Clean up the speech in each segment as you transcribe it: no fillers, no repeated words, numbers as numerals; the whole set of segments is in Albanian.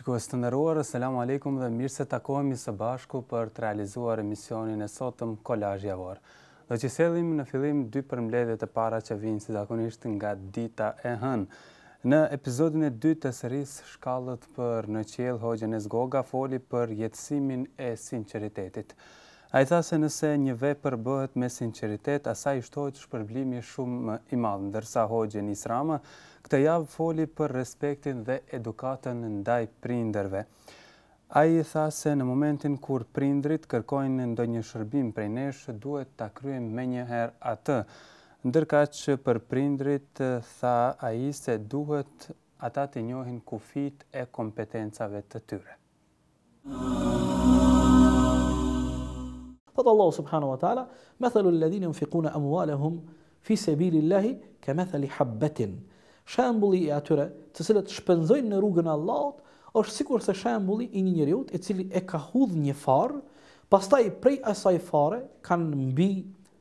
Shikues të nderuar, asalamu alaykum dhe mirë se takohemi së bashku për të realizuar emisionin e sotëm Kolazh javor. Do që sjellim në fillim dy përmbledhjet e para që vijnë si zakonisht nga dita e hënë. Në episodin e dytë të serisë Shkallët për në qiell, Hoxha Nezgoga foli për jetësimin e sinqeritetit. Ai tha se nëse një vepër bëhet me sinqeritet, asaj shtohet shpërblimi shumë i madh, ndërsa Hoxha Nisrama këtë javë foli për respektin dhe edukatën ndaj prindërve. Ai tha se në momentin kur prindrit kërkojnë ndonjë shërbim prej nesh, duhet ta kryejmë menjëherë atë. Ndërkaq për prindrit tha ai se duhet ata të njohin kufit e kompetencave të tyre. Thot Allah subhanahu wa ta'ala, mathalu alladhina yunfiquna amwalahum fi sabilillahi kamathali habbatin. Shembulli i atyre të cilët shpenzojnë në rrugën e Allahut është sikur se shembulli i një njeriu i cili e ka hudh një farë, pastaj prej asaj fare kanë mbi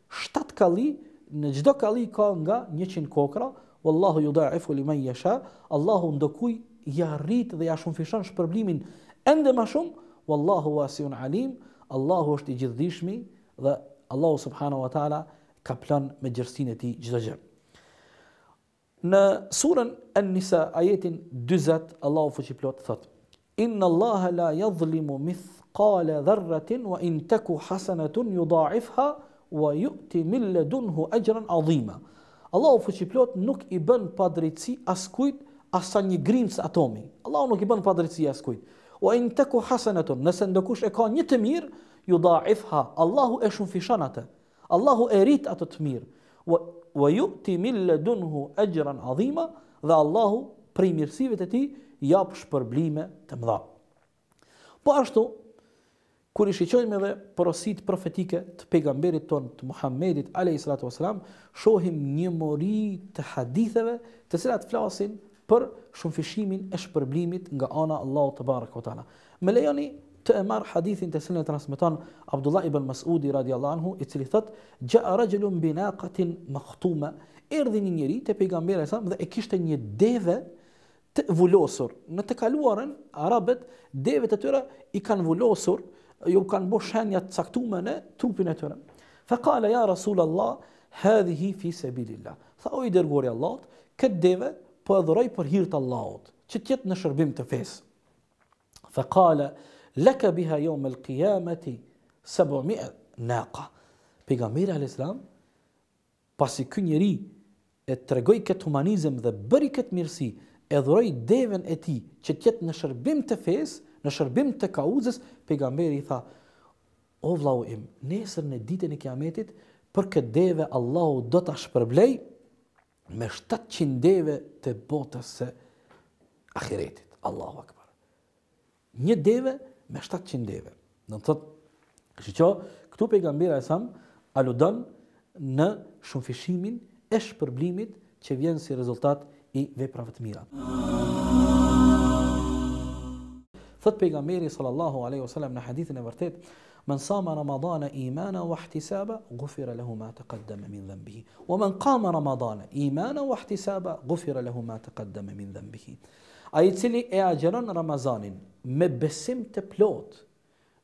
7 kalli, në çdo kalli ka nga 100 kokra, wallahu yudaifu liman yasha, Allahu ndokuj ja rrit dhe ja shumëfishon shpërblimin ende më shumë, wallahu wasiun alim, Allahu është i gjithdijshmi dhe Allahu subhanahu wa taala ka plan me gjersinë e tij çdo gjë. Në surën An-Nisa ajetin 40 Allahu fuqiplot thot: Inna Allaha la yadhlimu mithqala dharratin wa in taku hasanatun yudha'ifha wa yu'ti min ladunhu ajran 'azima. Allahu fuqiplot nuk i bën padrejtësi askujt asa një grimc atomi. Allahu nuk i bën padrejtësi askujt. Wa in taku hasanatun, nëse ndokush e ka një të mirë, yudha'ifha, Allahu e shumëfishon atë. Allahu e rrit atë të mirë. Wa yu'ti min ladunhu ajran 'azima, dhe Allahu prej mirësive të tij jap shpërblime të mëdha. Po ashtu, kur i shiqojmë edhe porositë profetike të pejgamberit ton të Muhammedit alayhi salatu wasalam, shohim një mori të haditheve të cilat flasin për shumëfishimin e shpërblimit nga ana Allahu te baraka ve taala. Më lejoni të e marr hadithin të cilin e transmeton Abdullah ibn Mas'udi radiallahu anhu, i cili thot: "Ja'a rajulun bi naqatin makhtuma", erdhi një njeri te pejgamberi sa dhe e kishte një deve të vulosur. Në të kaluarën arabët devet e tyre i kanë vulosur, ju kanë bërë shenja të caktuara në trupin e tyre. Fa qala ya Rasulullah, hadhihi fi sabilillah. Tha o i dërguari i Allahut, këtë deve po e dhuroj për hir të Allahut, që të jetë në shërbim të fesë. Fa qala laka biha yawm al-qiyamati 700 naqa. Pejgamberi alayhis salam, pasi ky njeri e tregoi këtë humanizëm dhe bëri këtë mirësi, e dhuroi devën e tij që të jetë në shërbim të fesë, në shërbim të kauzës, pejgamberi i tha: "O vllau im, nesër në ditën e Kiametit, për këtë deve Allahu do ta shpërblej me 700 deve të botës së ahiretit." Allahu akbar. Një deve me 700 deve. Do të thotë, shiqo, këtu pejgamberi e sam aludon në shumëfishimin e shpërblimit që vjen si rezultat i veprave të mira. Thot pejgamberi sallallahu alaihi wasallam në hadithin e vërtet: "Man sama Ramadana imana wa ihtisaba, ghufira lahu ma taqaddama min dhanbihi. Wa man qama Ramadana imana wa ihtisaba, ghufira lahu ma taqaddama min dhanbihi." Ai i cili e agjeron Ramazanin me besim të plot,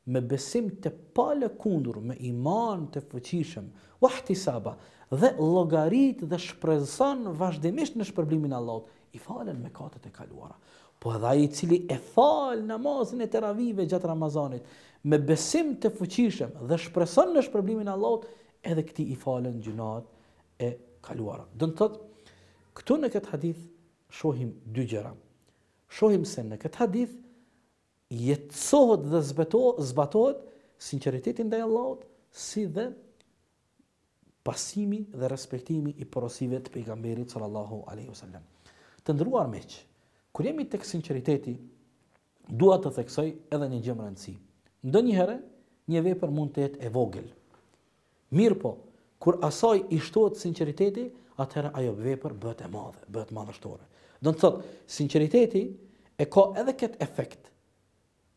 me besim të palëkundur, me iman të fuqishëm, wa ihtisaba, dhe llogarit dhe shpreson vazhdimisht në shpërblimin e Allahut, i falen mëkatet e kaluara. Po edhe ai i cili e fal namazin e teravive gjatë Ramazanit me besim të fuqishëm dhe shpreson në shpërblimin e Allahut, edhe këtij i falen gjunat e kaluara. Do të thotë, këtu në këtë hadith shohim dy gjëra. Shohim se në këtë hadith jetësohet dhe zbatohet sinqeriteti ndaj Allahut, si dhe pasimi dhe respektimi i porosive të pejgamberit sallallahu alaihi wasallam. Të nderuar miq, kur jemi tek sinqeriteti, dua të theksoj edhe një gjë më rëndësi. Ndonjëherë një vepër mund të jetë e vogël. Mirë po, kur asaj i shtohet sinqeriteti, atëherë ajo vepër bëhet e madhe, bëhet madhështore. Do të thotë, sinqeriteti e ka edhe këtë efekt.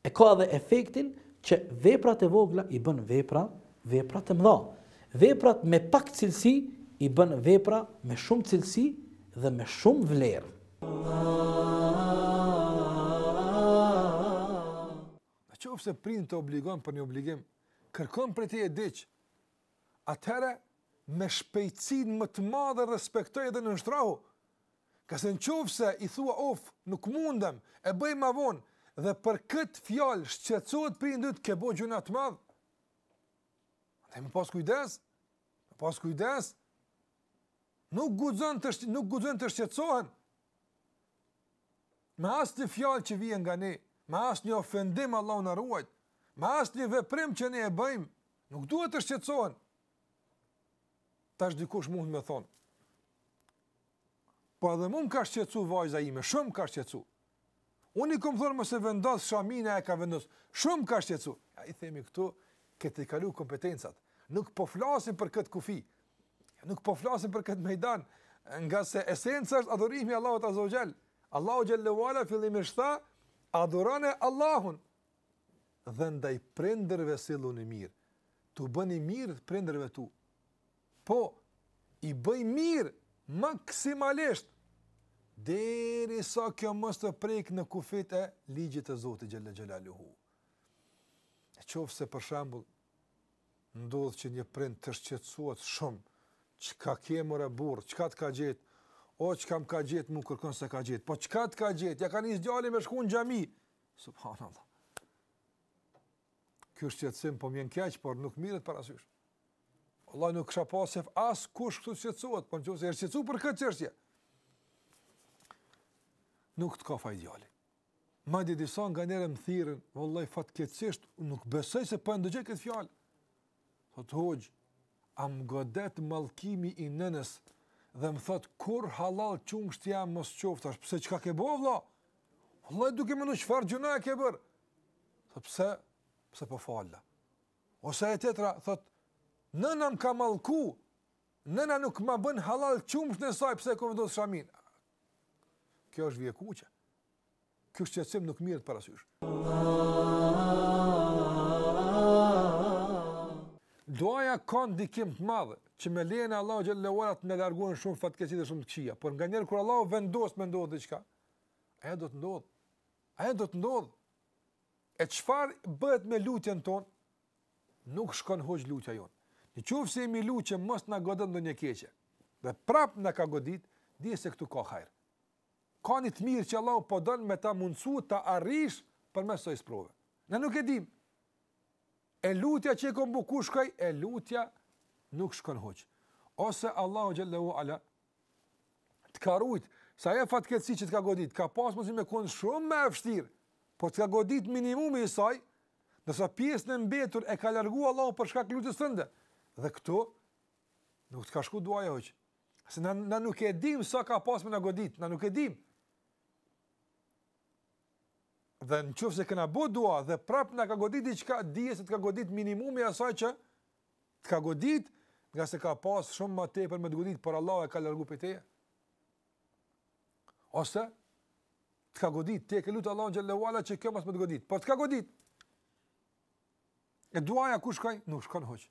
E ka edhe efektin që veprat e vogla i bën vepra të mëdha. Veprat me pak cilësi i bën vepra me shumë cilësi dhe me shumë vlerë. Nëse prindi të obligon për një obligim, kërkon për ti e diq, atëherë me shpejtësinë më të madhe respektoj dhe nënshtrohu. Këse nëse i thua nuk mundem, e bëj ma vonë, dhe për këtë fjalë shqetësohet prindit, ke bo gjuna të madhë. Dhe më pas kujdes, nuk guxon të shqetësohen. Me asë një fjalë që vjen nga ne, me asë një ofendim Allahu na ruaj, me asë një veprim që ne e bëjmë, nuk duhet të shqetësohen. Tash dikush mund me thonë, po edhe mu më ka shqetësu vajza ime, shumë ka shqetësu. Unë i kom thonë mos e vendos Shamina e ka vendos, shumë ka shqetësu. Ja, i themi këtu, këtë i kalu kompetencat. Nuk po flasim për këtë kufi, nuk po flasim për këtë mejdan, nga se esenca është adhurimi Allahut Azza wa Jall. Allahu Xhallahu Ala fillimisht tha, adhurone Allahun, dhe ndaj prindërve silluni mirë. Tu bëni mirë prindërve tu. Po, i bëj mirë maksimalisht, deri sa kjo mos të prek në kufit e ligjit të Zotit Xhalla Xhelaluhu. Nëse për shembull ndodh që një prind të shqetësohet shumë, çka ke more burr, çka të ka gjetë, o çka më ka gjetë, mu kërkon se ka gjetë, po çka të ka gjetë, ja ka nis djali me shku në xhami. Subhanallah. Ky shqetësim po m'jen keq, por nuk mirret parasysh. Allah nuk kisha pasur as kush këtu shqetësohet, po nëse është shqetësuar për këtë çështje, nuk të ka faj djali. Madje disa nga njerë më thirrën, vallahi fatkeqësisht nuk besoj se po ndëgjoj këtë fjalë. Thot hoxh, am godet mallkimi i nënës dhe më thot kur halal qumsht jam mos qoftash, pse çka ke bëu valla? Vallahi duke më në çfarë gjuna ke bër? Thot pse po falla. Ose e tjetra thot nëna më ka mallku, nëna nuk ma bën halal qumsht në saj, pse ko vendos shamin. Kjo është vjekuqe. Ky shqetësim nuk mirret parasysh. Duaja ka ndikim të madh që me lejen e Allahu xhallahu ala të na largojnë shumë fatkeqësi dhe shumë të këqija, por nganjëherë kur Allahu vendos me ndodh diçka, ajo do të ndodh. Ajo do të ndodh. E çfarë bëhet me lutjen tonë? Nuk shkon hoq lutja jon. Nëse jemi lutje mos na godet ndonjë keqe. Dhe prap na ka godit, di se këtu ka hajër. Ka një të mirë që Allahu po don me ta mundsu ta arrish përmes kësaj sprove. Ne nuk e dim. E lutja që e kom buku shkoj, e lutja nuk shkon hoq. Ose Allahu xhallahu ala të ka rujt, sa e fatkeqësi që të ka godit, ka pas mundësi me kon shumë më e vështirë, por të ka godit minimumi i saj, nësa pjesën e mbetur e ka largu Allahu për shkak lutjes tënde. Dhe këtu nuk të ka shku duaja hoq. Se na nuk e dim sa ka pas me na godit, na nuk e dim. Dhe në qoftë se kena bo dua dhe prap na ka godit diçka, dije se të ka godit minimumi asaj që të ka godit, nga se ka pas shumë më tepër me të godit, por Allah e ka largu për teje. Ose të ka godit, te ke lutë Allah në xhallahu ala që kjo mos më të godit, por të ka godit. E duaja ku shkoj? Nuk shkon hoq.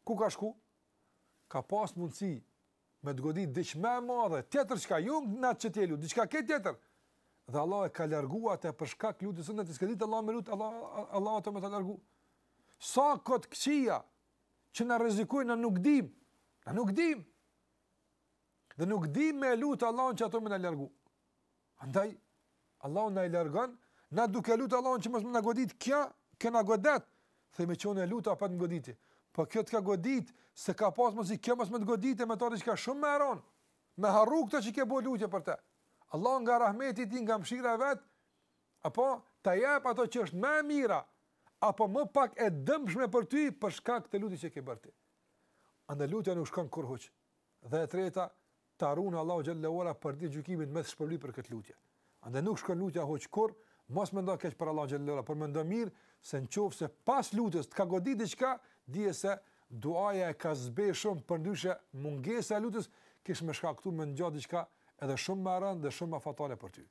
Ku ka shku? Ka pas mundësi me të godit diçka më e madhe, tjetër çka, jo na çetelu, diçka ke tjetër. Dhe Allah e ka largua atë për shkak lutjes së të skadit Allah me lut, Allah ato më ta largu. Sa kot këqija që na rrezikojnë, na nuk dim. Na nuk dim. Dhe nuk dim me lut Allahun që ato më na largu. Andaj Allahu na i largon, na duke lut Allahun që mos më na godit kjo na godet. Themi çonë lut apo të goditi. Po kjo të ka godit se ka pas mos i kjo mos më të godite me to diçka shumë më e rënd. Me harru këtë që ke bëu lutje për të. Allah nga rahmeti ti, nga mëshira e vet, apo ta jep ato që është më e mira, apo më pak e dëmshme për ty për shkak të lutjes që ke bërë ti. Andaj lutja nuk shkon kur hoq. Dhe e treta, ta ruan Allahu xhallahu ala për ditë gjykimin me shpërblim për këtë lutje. Andaj nuk shkon lutja hoq kur, mos mendo keq për Allahu xhallahu ala, por mendo mirë se nëse pas lutjes të ka godit diçka, dije se duaja e ka zbe shumë, përndryshe mungesa e lutjes kish më shkaktuar me ngjatë diçka edhe shumë më rëndë dhe shumë më fatale për ty.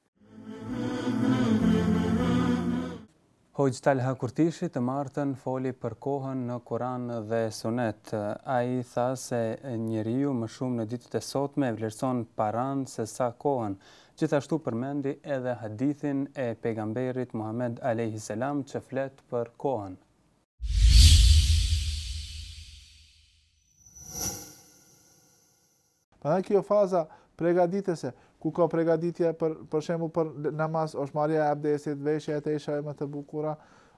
Hoxh Talha Kurtishi të martën foli për kohën në Kur'an dhe Sunet. Ai tha se njeriu më shumë në ditët e sotme e vlerëson paran se sa kohën. Gjithashtu përmendi edhe hadithin e pejgamberit Muhammed alayhis salam që flet për kohën. Prandaj kjo faza përgatitëse, ku ka përgatitje për shembull për namaz, është marrja e abdesit, veshja e tesha më të bukura,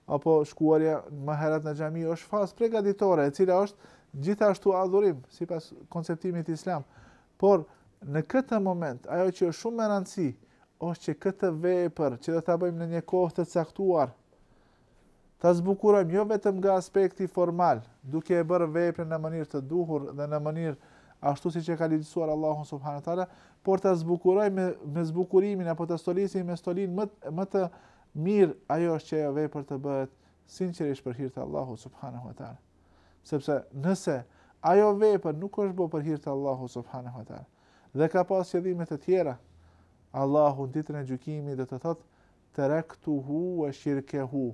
apo shkuarja më herët në xhami, është fazë përgatitore, e cila është gjithashtu adhurim sipas konceptimit islam. Por në këtë moment, ajo që është shumë e rëndësishme, është që këtë vepër që do ta bëjmë në një kohë të caktuar, ta zbukurojmë jo vetëm nga aspekti formal, duke e bërë veprën në mënyrë të duhur dhe në mënyrë ashtu siç e ka lehtësuar Allahu subhanahu wa taala, por ta zbukurojmë me zbukurimin apo ta stolisim me stolin më të mirë ajo është që ajo vepër të bëhet sinqerisht për hir të Allahut subhanahu wa taala. Sepse nëse ajo vepër nuk është bërë për hir të Allahut subhanahu wa taala dhe ka pas qëllime të tjera, Allahu ditën e gjykimit do të thotë taraktuhu wa shirkehu,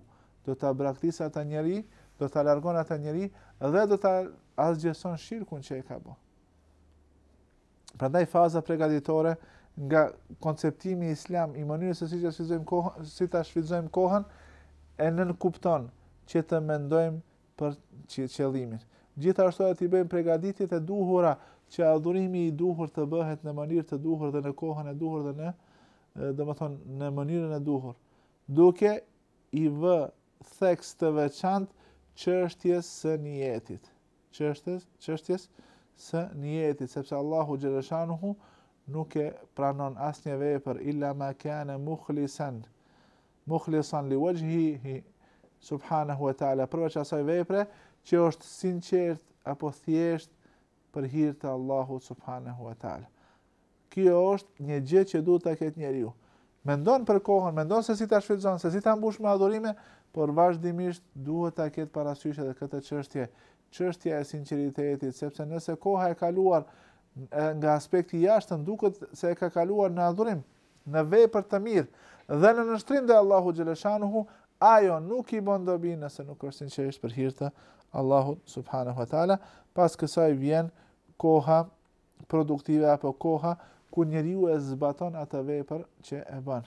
do ta braktisë atë njeri, do ta largon atë njeri dhe do ta asgjëson shirkun që e ka bërë. Prandaj faza përgatitore nga konceptimi islam i mënyrës se si ta shfrytëzojmë kohën e nënkupton që të mendojmë për qëllimin. Gjithashtu t'i bëjmë përgatitjet e duhura që adhurimi i duhur të bëhet në mënyrë të duhur dhe në kohën e duhur dhe në mënyrën e duhur, duke i vë theks të veçantë çështjes së niyetit. Çështjes së niyetit, sepse Allahu xhaleshanuhu nuk e pranon asnjë vepër illa ma kana mukhlisan li wajhihi subhanahu wa taala, përveç asaj vepre që është sinqert apo thjesht për hir të Allahut subhanahu wa taala. Kjo është një gjë që duhet ta ketë njeriu. Mendon për kohën, mendon se si ta shfrytëzon, se si ta mbush me adhurime, por vazhdimisht duhet ta ketë parasysh edhe këtë çështja e sinqeritetit, sepse nëse koha e kaluar nga aspekti i jashtëm duket se e ka kaluar në adhurim, në vepër të mirë dhe në nënshtrim te Allahu xhaleshanuhu, ajo nuk i bën dobi nëse nuk është sinqerisht për hir të Allahut subhanahu wa taala. Pas kësaj vjen koha produktive apo koha ku njeriu e zbaton atë vepër që e bën.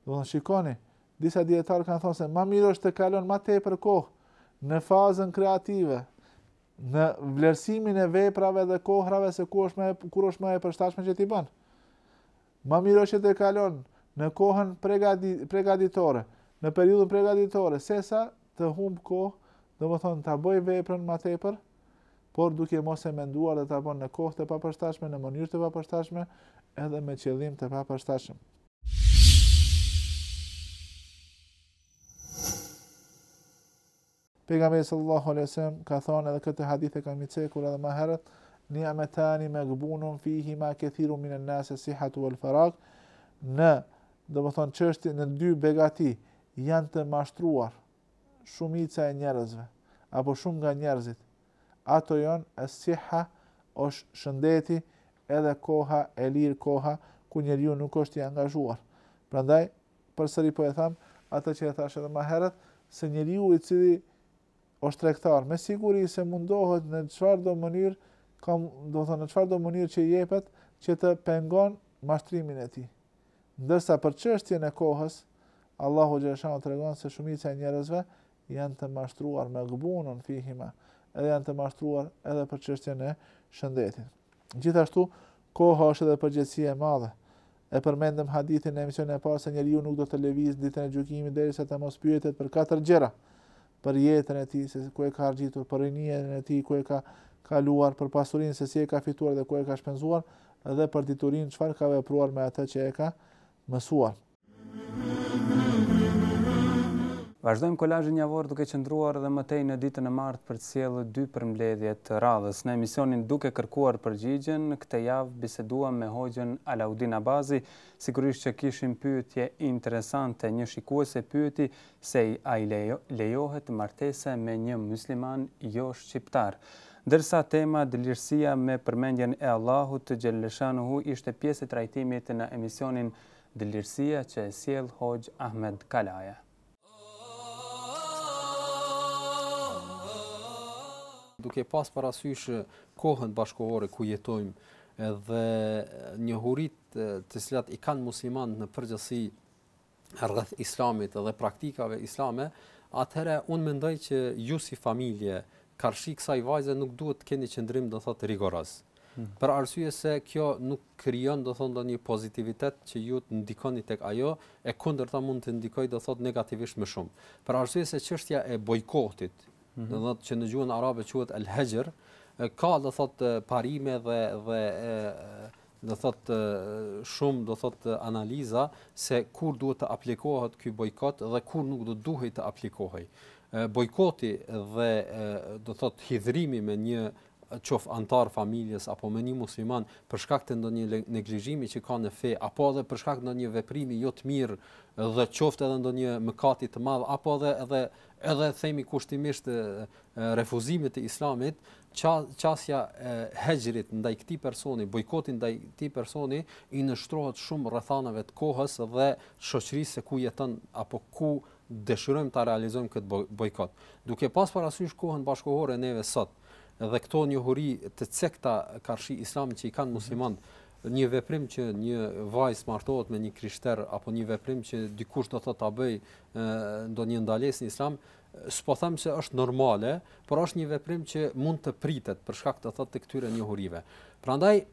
Do të shikoni, disa dietarë kanë thënë se më mirë është të kalon më tepër kohë në fazën kreative, në vlerësimin e veprave dhe kohrave se kur është më e përshtatshme që ti bën. Më mirë është të kalon në kohën përgatitore, në periudhën përgatitore, sesa të humb kohë, domethënë ta bëj veprën më tepër, por duke mos e menduar dhe ta bën në kohë të papërshtatshme, në mënyrë të papërshtatshme, edhe me qëllim të papërshtatshëm. Pejgamberi sallallahu alaihi wasallam ka thënë edhe këtë hadith e kemi cekur edhe më herët, ni'matani maghbunun fihi ma kathirun min an-nas as-sihhatu wal-faragh. Domethënë çështje në dy begati janë të mashtruar shumica e njerëzve apo shumë nga njerëzit. Ato janë as-sihha, është shëndeti, edhe koha e lirë, koha ku njeriu nuk është i angazhuar. Prandaj përsëri po e them atë që e thash edhe më herët, se njeriu i cili është tregtar, me siguri se mundohet në çfarëdo mënyrë, në çfarëdo mënyrë që jepet, që të pengon mashtrimin e tij. Ndërsa për çështjen e kohës, Allahu xhaleshanu tregon se shumica e njerëzve janë të mashtruar me gbunun fihima, edhe janë të mashtruar edhe për çështjen e shëndetit. Gjithashtu, koha është edhe përgjegjësia e madhe. E përmendëm hadithin në emisionin e parë se njeriu nuk do të lëvizë ditën e gjykimit derisa të mos pyetet për 4 gjëra. Për jetën e tij, se ku e ka argjitur, për rinien e tij, ku e ka kaluar, për pasurinë se si e ka fituar dhe ku e ka shpenzuar, edhe për diturinë çfarë ka vepruar me atë që e ka mësuar. Vazhdojmë kolazhin javor duke qëndruar edhe më tej në ditën e martë për të sjellë 2 përmbledhje të radhës. Në emisionin Duke kërkuar përgjigjen, këtë javë biseduam me Hoxhën Alaudin Abazi, sigurisht që kishim pyetje interesante. Një shikuese pyeti se ai lejohet martesa me një musliman jo shqiptar. Ndërsa tema dëlirësia me përmendjen e Allahut xhaleshanuhu ishte pjesë e trajtimit në emisionin Dëlirësia që e sjell Hoxh Ahmed Kalaja. Duke pas parasysh kohën bashkëkohore ku jetojmë dhe njohuritë të cilat i kanë muslimanët në përgjithësi rreth islamit dhe praktikave islame, atëherë unë mendoj që ju si familje, karshi kësaj vajze nuk duhet të keni qëndrim do thotë rigoroz. Për arsye se kjo nuk krijon do thonë ndonjë pozitivitet që ju të ndikoni tek ajo, e kundërta mund të ndikojë do thotë negativisht më shumë. Për arsye se çështja e bojkotit, do thotë që në gjuhën arabe quhet al-hajr, ka do thotë parime dhe do thotë shumë do thotë analiza se kur duhet të aplikohet ky bojkot dhe kur nuk do duhet të aplikohej. Bojkoti dhe do thotë hidhrimi me një qof antar familjes apo me një musliman për shkak të ndonjë neglizhimi që ka në fe apo edhe për shkak të ndonjë veprimi jo të mirë dhe qoftë edhe ndonjë mëkati të madh apo edhe themi kushtimisht refuzimit të islamit, qasja e hexhrit ndaj këtij personi, bojkoti ndaj këtij personi i nështrohet shumë rrethanave të kohës dhe shoqërisë se ku jeton apo ku dëshirojmë ta realizojmë këtë bojkot. Duke pas parasysh kohën bashkëkohore neve sot dhe këto njohuri të cekta karshi islamit që i kanë muslimanët, një veprim që një vajzë martohet me një krishter apo një veprim që dikush do thotë ta bëj ndonjë ndalesë në islam, s'po them se është normale, por është një veprim që mund të pritet për shkak të thotë të këtyre njohurive. Prandaj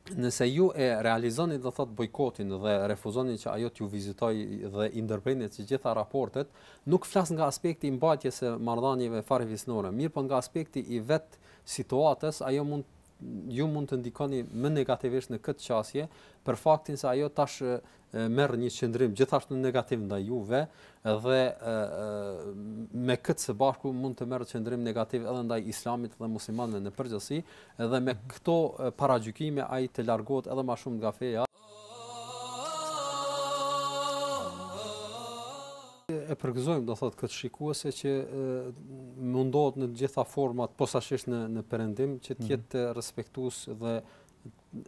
nëse ju e realizoni do thotë bojkotin dhe refuzoni që ajo t'ju vizitojë dhe i ndërprerni të gjitha raportet, nuk flas nga aspekti i mbajtjes së marrëdhënieve farefisnore, mirë po nga aspekti i vet situatës, ju mund të ndikoni më negativisht në këtë qasje për faktin se ajo tash merr një qendrim gjithashtu negativ ndaj juve dhe me këtë së bashku mund të merr qendrim negativ edhe ndaj islamit dhe muslimanëve në përgjithësi dhe me këto paragjykime ai të largohet edhe më shumë nga feja. E përgëzojmë do thotë këtë shikuese që mundohet në të gjitha format posaçërisht në perëndim që të jetë respektues dhe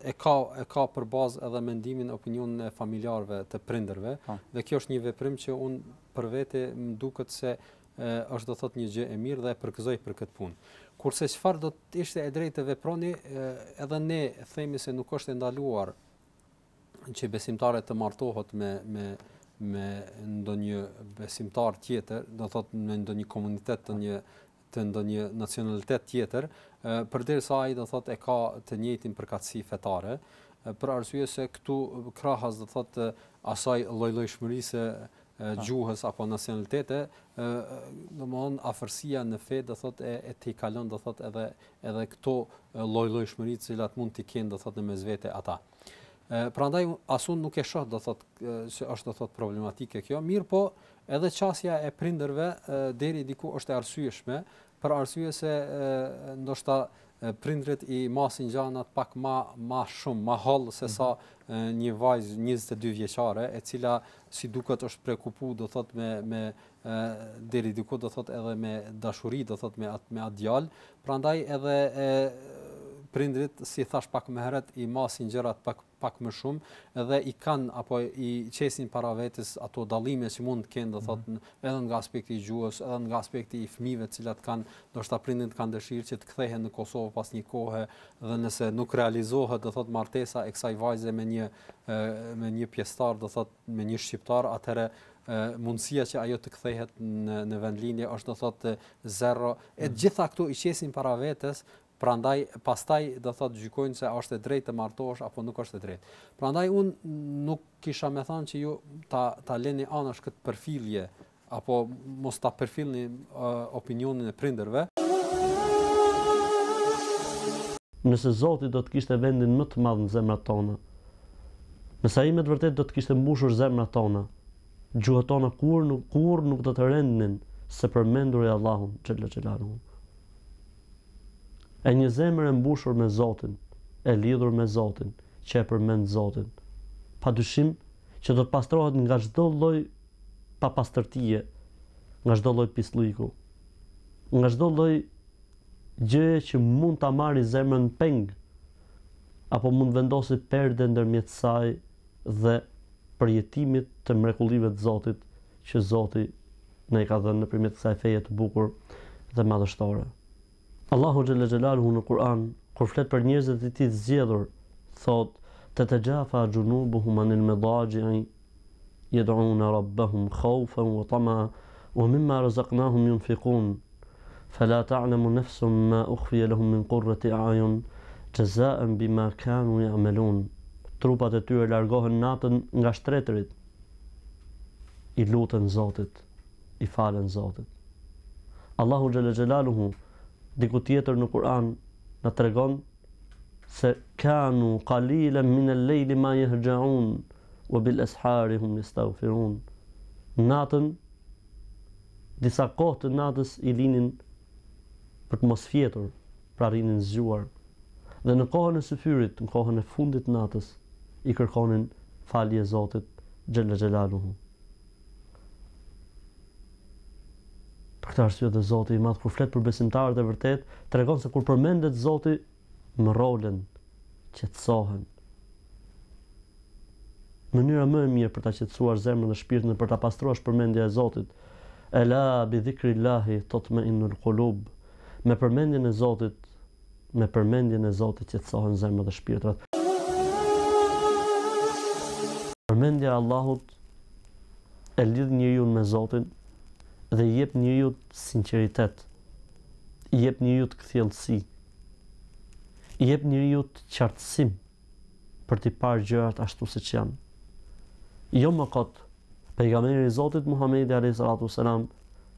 e ka për bazë edhe mendimin, opinionin e familjarëve të prindërve dhe kjo është një veprim që unë për vete më duket se është do thotë një gjë e mirë dhe e përgëzoj për këtë punë. Kurse çfarë do të ishte e drejtë të veproni, edhe ne themi se nuk është e ndaluar që besimtarët të martohet me ndonjë besimtar tjetër, do thotë në ndonjë komunitet të ndonjë nacionalitet tjetër, përderisa ai do thotë e ka të njëjtin përkatësi fetare, për arsye se këtu krahas do thotë asaj lloj-llojshmërisë gjuhës apo nacionalitete, domthonë afërsia në fe do thotë e të kalon do thotë edhe këto lloj-llojshmëri të cilat mund të kenë do thotë në mesvete ata. Prandaj asun nuk e shoh do thotë se është do thotë problematike kjo, mirë po edhe çësia e prindërve deri diku është e arsyeshme, për arsye se ndoshta prindrit i masin gjanat pak ma shumë, ma holl se sa një vajzë 22 vjeçare e cila si duket është prekupu do thotë me deri diku do thotë edhe me dashuri do thotë me atë djalë, prandaj edhe prindrit si thash pak më herët i masin gjërat pak më shumë dhe i kanë apo i qesin para vetes ato dallime që mund të kenë do thotë edhe nga aspekti i gjuhës, edhe nga aspekti i fëmijëve të cilat kanë ndoshta prindrit kanë dëshirë që të kthehen në Kosovë pas një kohe dhe nëse nuk realizohet do thotë martesa e kësaj vajze me një pjesëtar do thotë me një shqiptar, atëherë mundësia që ajo të kthehet në vendlinje është do thotë zero. E gjitha këto i qesin para vetes. Prandaj pastaj do thotë gjykojnë se a është e drejtë të martohesh apo nuk është e drejtë. Prandaj unë nuk kisha më thënë që ju ta leni anash këtë përfillje apo mos ta përfillni opinionin e prindërve. Nëse Zoti do të kishte vendin më të madh në zemrat tona, nëse ai me të vërtetë do të kishte mbushur zemrat tona, gjuhët tona kur nuk do të rendnin se përmendur i Allahun xhalla xhelaluhu. E një zemër e mbushur me Zotin, e lidhur me Zotin, që e përmend Zotin, padyshim që do të pastrohet nga çdo lloj papastërtie, nga çdo lloj pislliku, nga çdo lloj gjëje që mund ta marrë zemrën peng, apo mund vendosi perde ndërmjet saj dhe përjetimit të mrekullive të Zotit, që Zoti na i ka dhënë nëpërmjet kësaj feje të bukur dhe madhështore. Allahu xhalla xhelaluhu në Kur'an kur flet për njerëzit e tij të zgjedhur, thot: "Tatajafa junubuhum anil madaji'i yad'una rabbahum khawfan wa tama'a wa mimma razaqnahum yunfiqun fala ta'lamu nafsun ma ukhfiya lahum min qurrati a'yun jaza'an bima kanu ya'malun." Trupat e tyre largohen natën nga shtretërit, i lutën Zotit, i falen Zotit. Allahu xhalla xhelaluhu diku tjetër në Kur'an na tregon se kanu qalilan min al-layli ma yahja'un wa bil ashari hum yastaghfirun. Natën, disa kohë të natës i linin për të mos fjetur, pra rinin zgjuar. Dhe në kohën e syfyrit, në kohën e fundit të natës, i kërkonin falje Zotit xhalla xhelaluhu. Për këtë arsye dhe Zoti i Madh kur flet për besimtarët e vërtet, tregon se kur përmendet Zoti më rolen, qetësohen. Mënyra më e mirë për ta qetësuar zemrën dhe shpirtin dhe për ta pastruar përmendja e Zotit. Ela bi dhikrillahi tatma'innul qulub. Me përmendjen e Zotit qetësohen zemrat dhe shpirtrat. Përmendja e Allahut e lidh njeriu me Zotin dhe i jep njeriu sinqeritet, i jep njeriu kthjellësi, i jep njeriu qartësim për t'i parë gjërat ashtu siç janë. Jo më kot, pejgamberi i Zotit Muhamedi alayhi salatu wasalam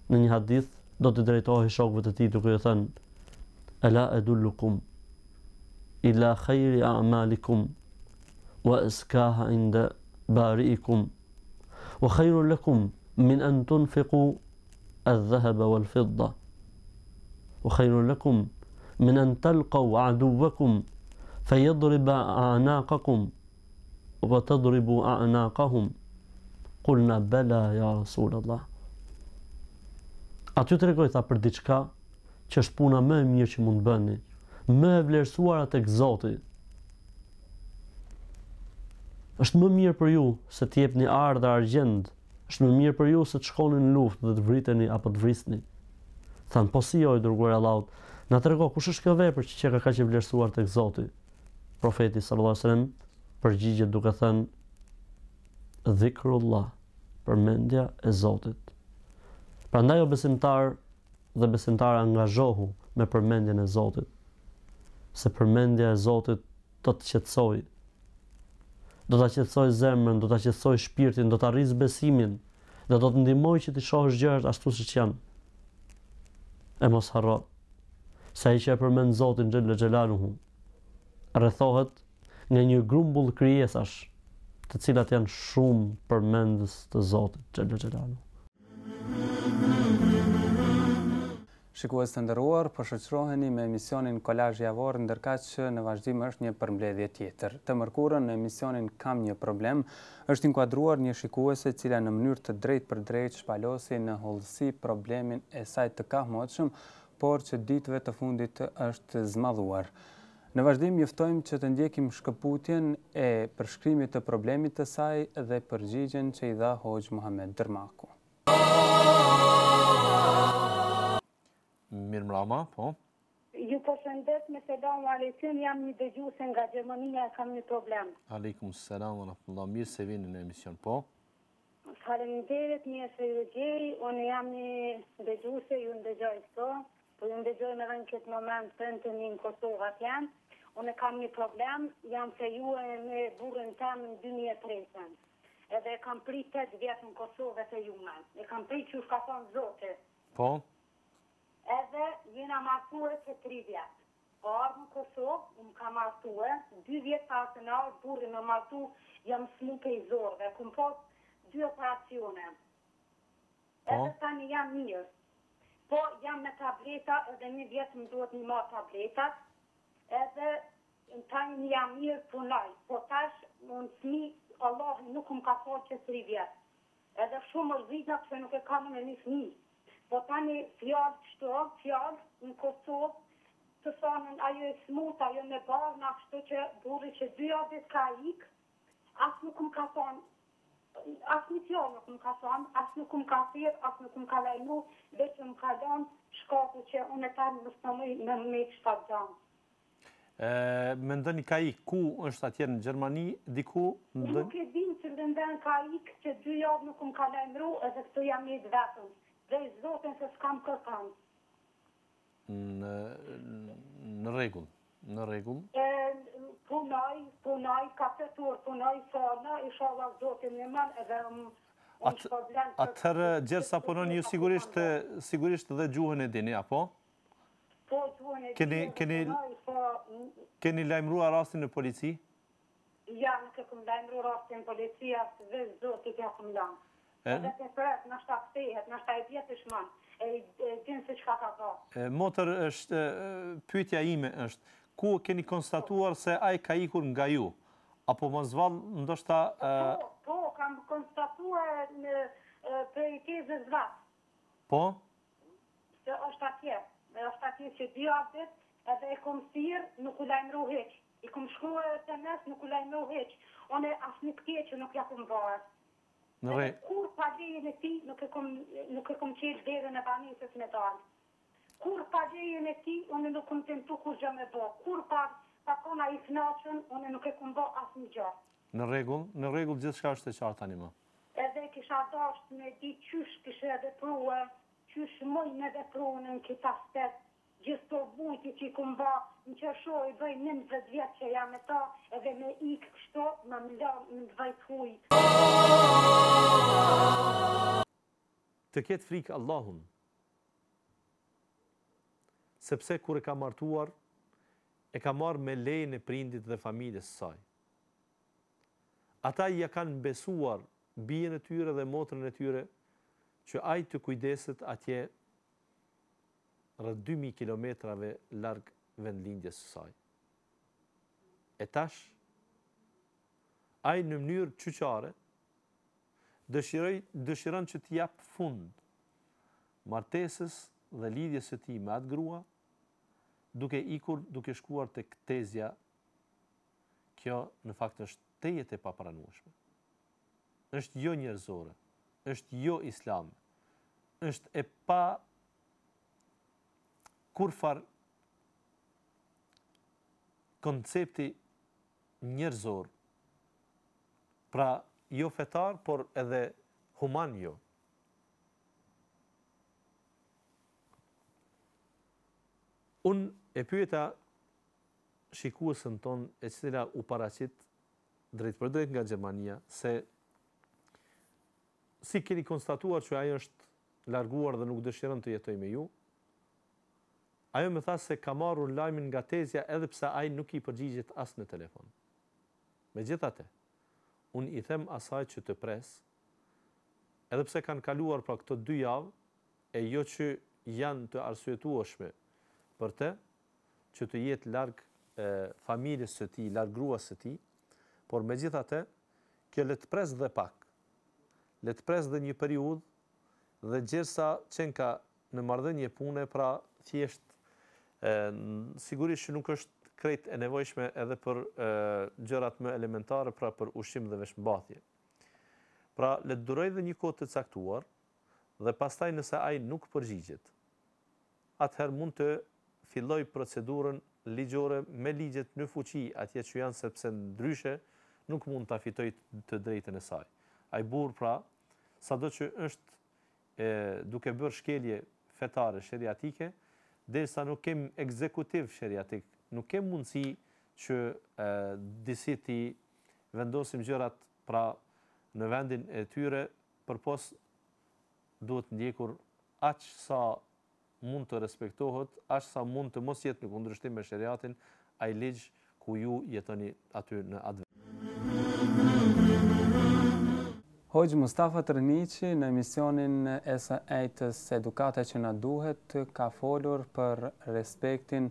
në një hadith do të drejtohej shokëve të tij duke i thënë: "Ala adullukum ila khayri a'malikum wa azkaha inda bari'ikum wa khayrun lakum min an tunfiqu الذهب والفضة وخير لكم من أن تلقوا عدوكم فيضرب أعناقكم وتضربوا أعناقهم قلنا بلى يا رسول الله." Aty tregoj tha për diçka që është puna më e mirë që mund bëni, më e vlerësuara tek Zoti. Është më mirë për ju se të jepni arë dhe argjend, është më mirë për ju se të shkoni në luftë dhe të vriteni apo të vrisni. Than, po si jo i dërguar Allahut, na trego kush është kjo vepër që ka kaq e vlerësuar tek Zoti. Profeti sallallahu alajhi wasallam përgjigjet duke thënë: "Dhikrullah", përmendja e Zotit. Prandaj o besimtar dhe besimtare angazhohu me përmendjen e Zotit, se përmendja e Zotit do të qetësojë. Do ta qetësoj zemrën, do ta qetësoj shpirtin, do ta rrisë besimin dhe do të ndihmojë që të shohësh gjërat ashtu siç janë. E mos harro se ai që e përmend Zotin xhalla xhelaluhu rrethohet nga një grumbull krijesash, të cilat janë shumë përmendës të Zotit xhalla xhelaluhu. Shikues të nderuar, po shoqëroheni me emisionin Kolazhi Javor, ndërkaq që në vazhdim është një përmbledhje tjetër. Të mërkurën në emisionin Kam një problem është inkuadruar një shikuese e cila në mënyrë të drejtë për drejtë shpalosi në hollësi problemin e saj të kahmotshëm, por që ditëve të fundit është zmadhuar. Në vazhdim njoftojmë që të ndjekim shkëputjen e përshkrimit të problemit të saj dhe përgjigjen që i dha Hoxh Muhammed Dërmaku. Mirë mrama, po. Ju përshëndes me selam aleikum, jam një dëgjuese nga Gjermania, kam një problem. Aleikum selam wa rahmatullah, mirë se vini në emision, po. Faleminderit, mirë se ju gjej, unë jam një dëgjuese, ju ndëgjoj këto, po ju ndëgjoj me në këtë moment të një në Kosovë atjen. Unë kam një problem, jam fejue me burën tem në 2003. Edhe kam prit 8 vjetë në Kosovë të jume. E kam prit që shka thonë Zotit. Po. Edhe jena martue që 3 vjetë. Ardhë në Kosovë, unë ka martue, 2 vjetë pasë në ardhë, burën në martu, jam smu pe i zorëve, këm pot 2 operacione. Edhe tani jam mirë. Po jam me tableta, edhe 1 vjetë më duhet një marë tabletat, edhe tani jam mirë punaj. Po tash, unë smi, Allah nuk më ka thonë që 3 vjetë. Edhe shumë rëzitna që nuk e kam në një fmi. Po tani fjallë qëto, fjallë në Kosovë, të thonë ajo e smut, ajo me barë, në kështu që burri që 2 javë ka ikë, asë nuk më ka thonë Asë një fjallë nuk më ka thonë, asë nuk më ka thirë, asë nuk më ka lajmu, dhe që më ka donë shkatu që unë e tarë më stëmuj me me shtatë gjanë. Mendoni ka ikë, ku është atje në Gjermani, diku? Nuk e din që lënden ka ikë që 2 javë nuk më ka lajmëru, edhe këtu jam jetë vetëm. Dhe i zotin se s'kam kërkan. Në rregull, në rregull. Punoj, ka 8 orë, punoj falna, inshallah zotin në man, edhe Atëherë, gjersa punon ju sigurisht dhe gjuhën e dini, apo? Po, gjuhën e dini, Keni lajmëruar rastin në polici? Ja, nuk e këm lajmëru rastin në polici, asë dhe zotit ja këm lanë. Edhe të fret, nështë ta këtehet, nështë ta e vjetë i shman, e dinë se qka ka ka. Motër, pyetja ime është, ku keni konstatuar se ai ka ikur nga ju? Apo më zvallë ndoshta... Po, kam konstatuar në prioritezës vetë. Po? Se është atje që 2 javët, edhe e kom thirë, nuk u lajmëru heq. I kom shkruar SMS, nuk u lajmëru heq. One asë një këtje që nuk ja kom bërë. Kur pa gjejën e ti, nuk e kom qelë derën e banisës me dalë. Kur pa gjejën e ti, unë nuk kom tentu kur gjë me bo. Kur pa kona i knaqën, unë nuk e kom bo asë një gjë. Në rregull gjithë shka është e qartë tani më. Edhe kisha dasht me di qysh kishe edhe pruë, qysh mëj me dhe pruë në këta stet, gjithë të bujti që i kom ba, në qërshoj i bëj 19 vjetë që jam e ta, edhe me ikë kështo, më lanë në dvajt huj. Të ketë frikë Allahun, sepse kur e ka martuar, e ka marrë me lejën e prindit dhe familjes saj. Ata ja kanë besuar bijën e tyre dhe motrën e tyre që ai të kujdeset atje rreth 2000 kilometrave larg vendlindjes së saj. E tash, ai në mënyrë qyqare dëshiron që t'i jap fund martesës dhe lidhjes së tij me atë grua, duke shkuar tek tezja. Kjo në fakt është tejet e papranueshme. Është jo njerëzore, është jo islame, është e pa kurfar koncepti njerëzor, pra jo fetar, por edhe human jo. Unë e pyeta shikuesën ton e cila u paraqit drejt për drejt nga Gjermania, se si keni konstatuar që ajo është larguar dhe nuk dëshiron të jetoj me ju, ajo më tha se ka marrur lajmin nga tezja edhe pse ai nuk i përgjigjet as në telefon. Megjithatë, unë i them asaj që të pres, edhe pse kanë kaluar pra këto 2 javë, e jo që janë të arsyetueshme për të, që të jetë larg familjes së tij, larg gruas së tij, por megjithatë, kjo le të pres dhe pak. Le të pres dhe një periudhë dhe gjersa qenka në marrëdhënie pune, pra thjesht sigurisht që nuk është krejt e nevojshme edhe për gjërat më elementare, pra për ushqim dhe veshmbathje. Pra le të duroj dhe një kohë të caktuar dhe pastaj nëse ai nuk përgjigjet, atëherë mund të filloj procedurën ligjore me ligjet në fuqi atje që janë, sepse ndryshe nuk mund ta fitoj të drejtën e saj. Ai burr pra, sado që është duke bërë shkelje fetare sheriatike, derisa nuk kem ekzekutiv sheriatik, nuk kem mundësi që disi ti vendosim gjërat pra në vendin e tyre, përpos duhet ndjekur aq sa mund të respektohet, aq sa mund të mos jetë në kundërshtim me sheriatin ai ligj ku ju jetoni aty në atë. Hoxh Mustafa Tërniqi në emisionin e së ejtës Edukata që na duhet ka folur për respektin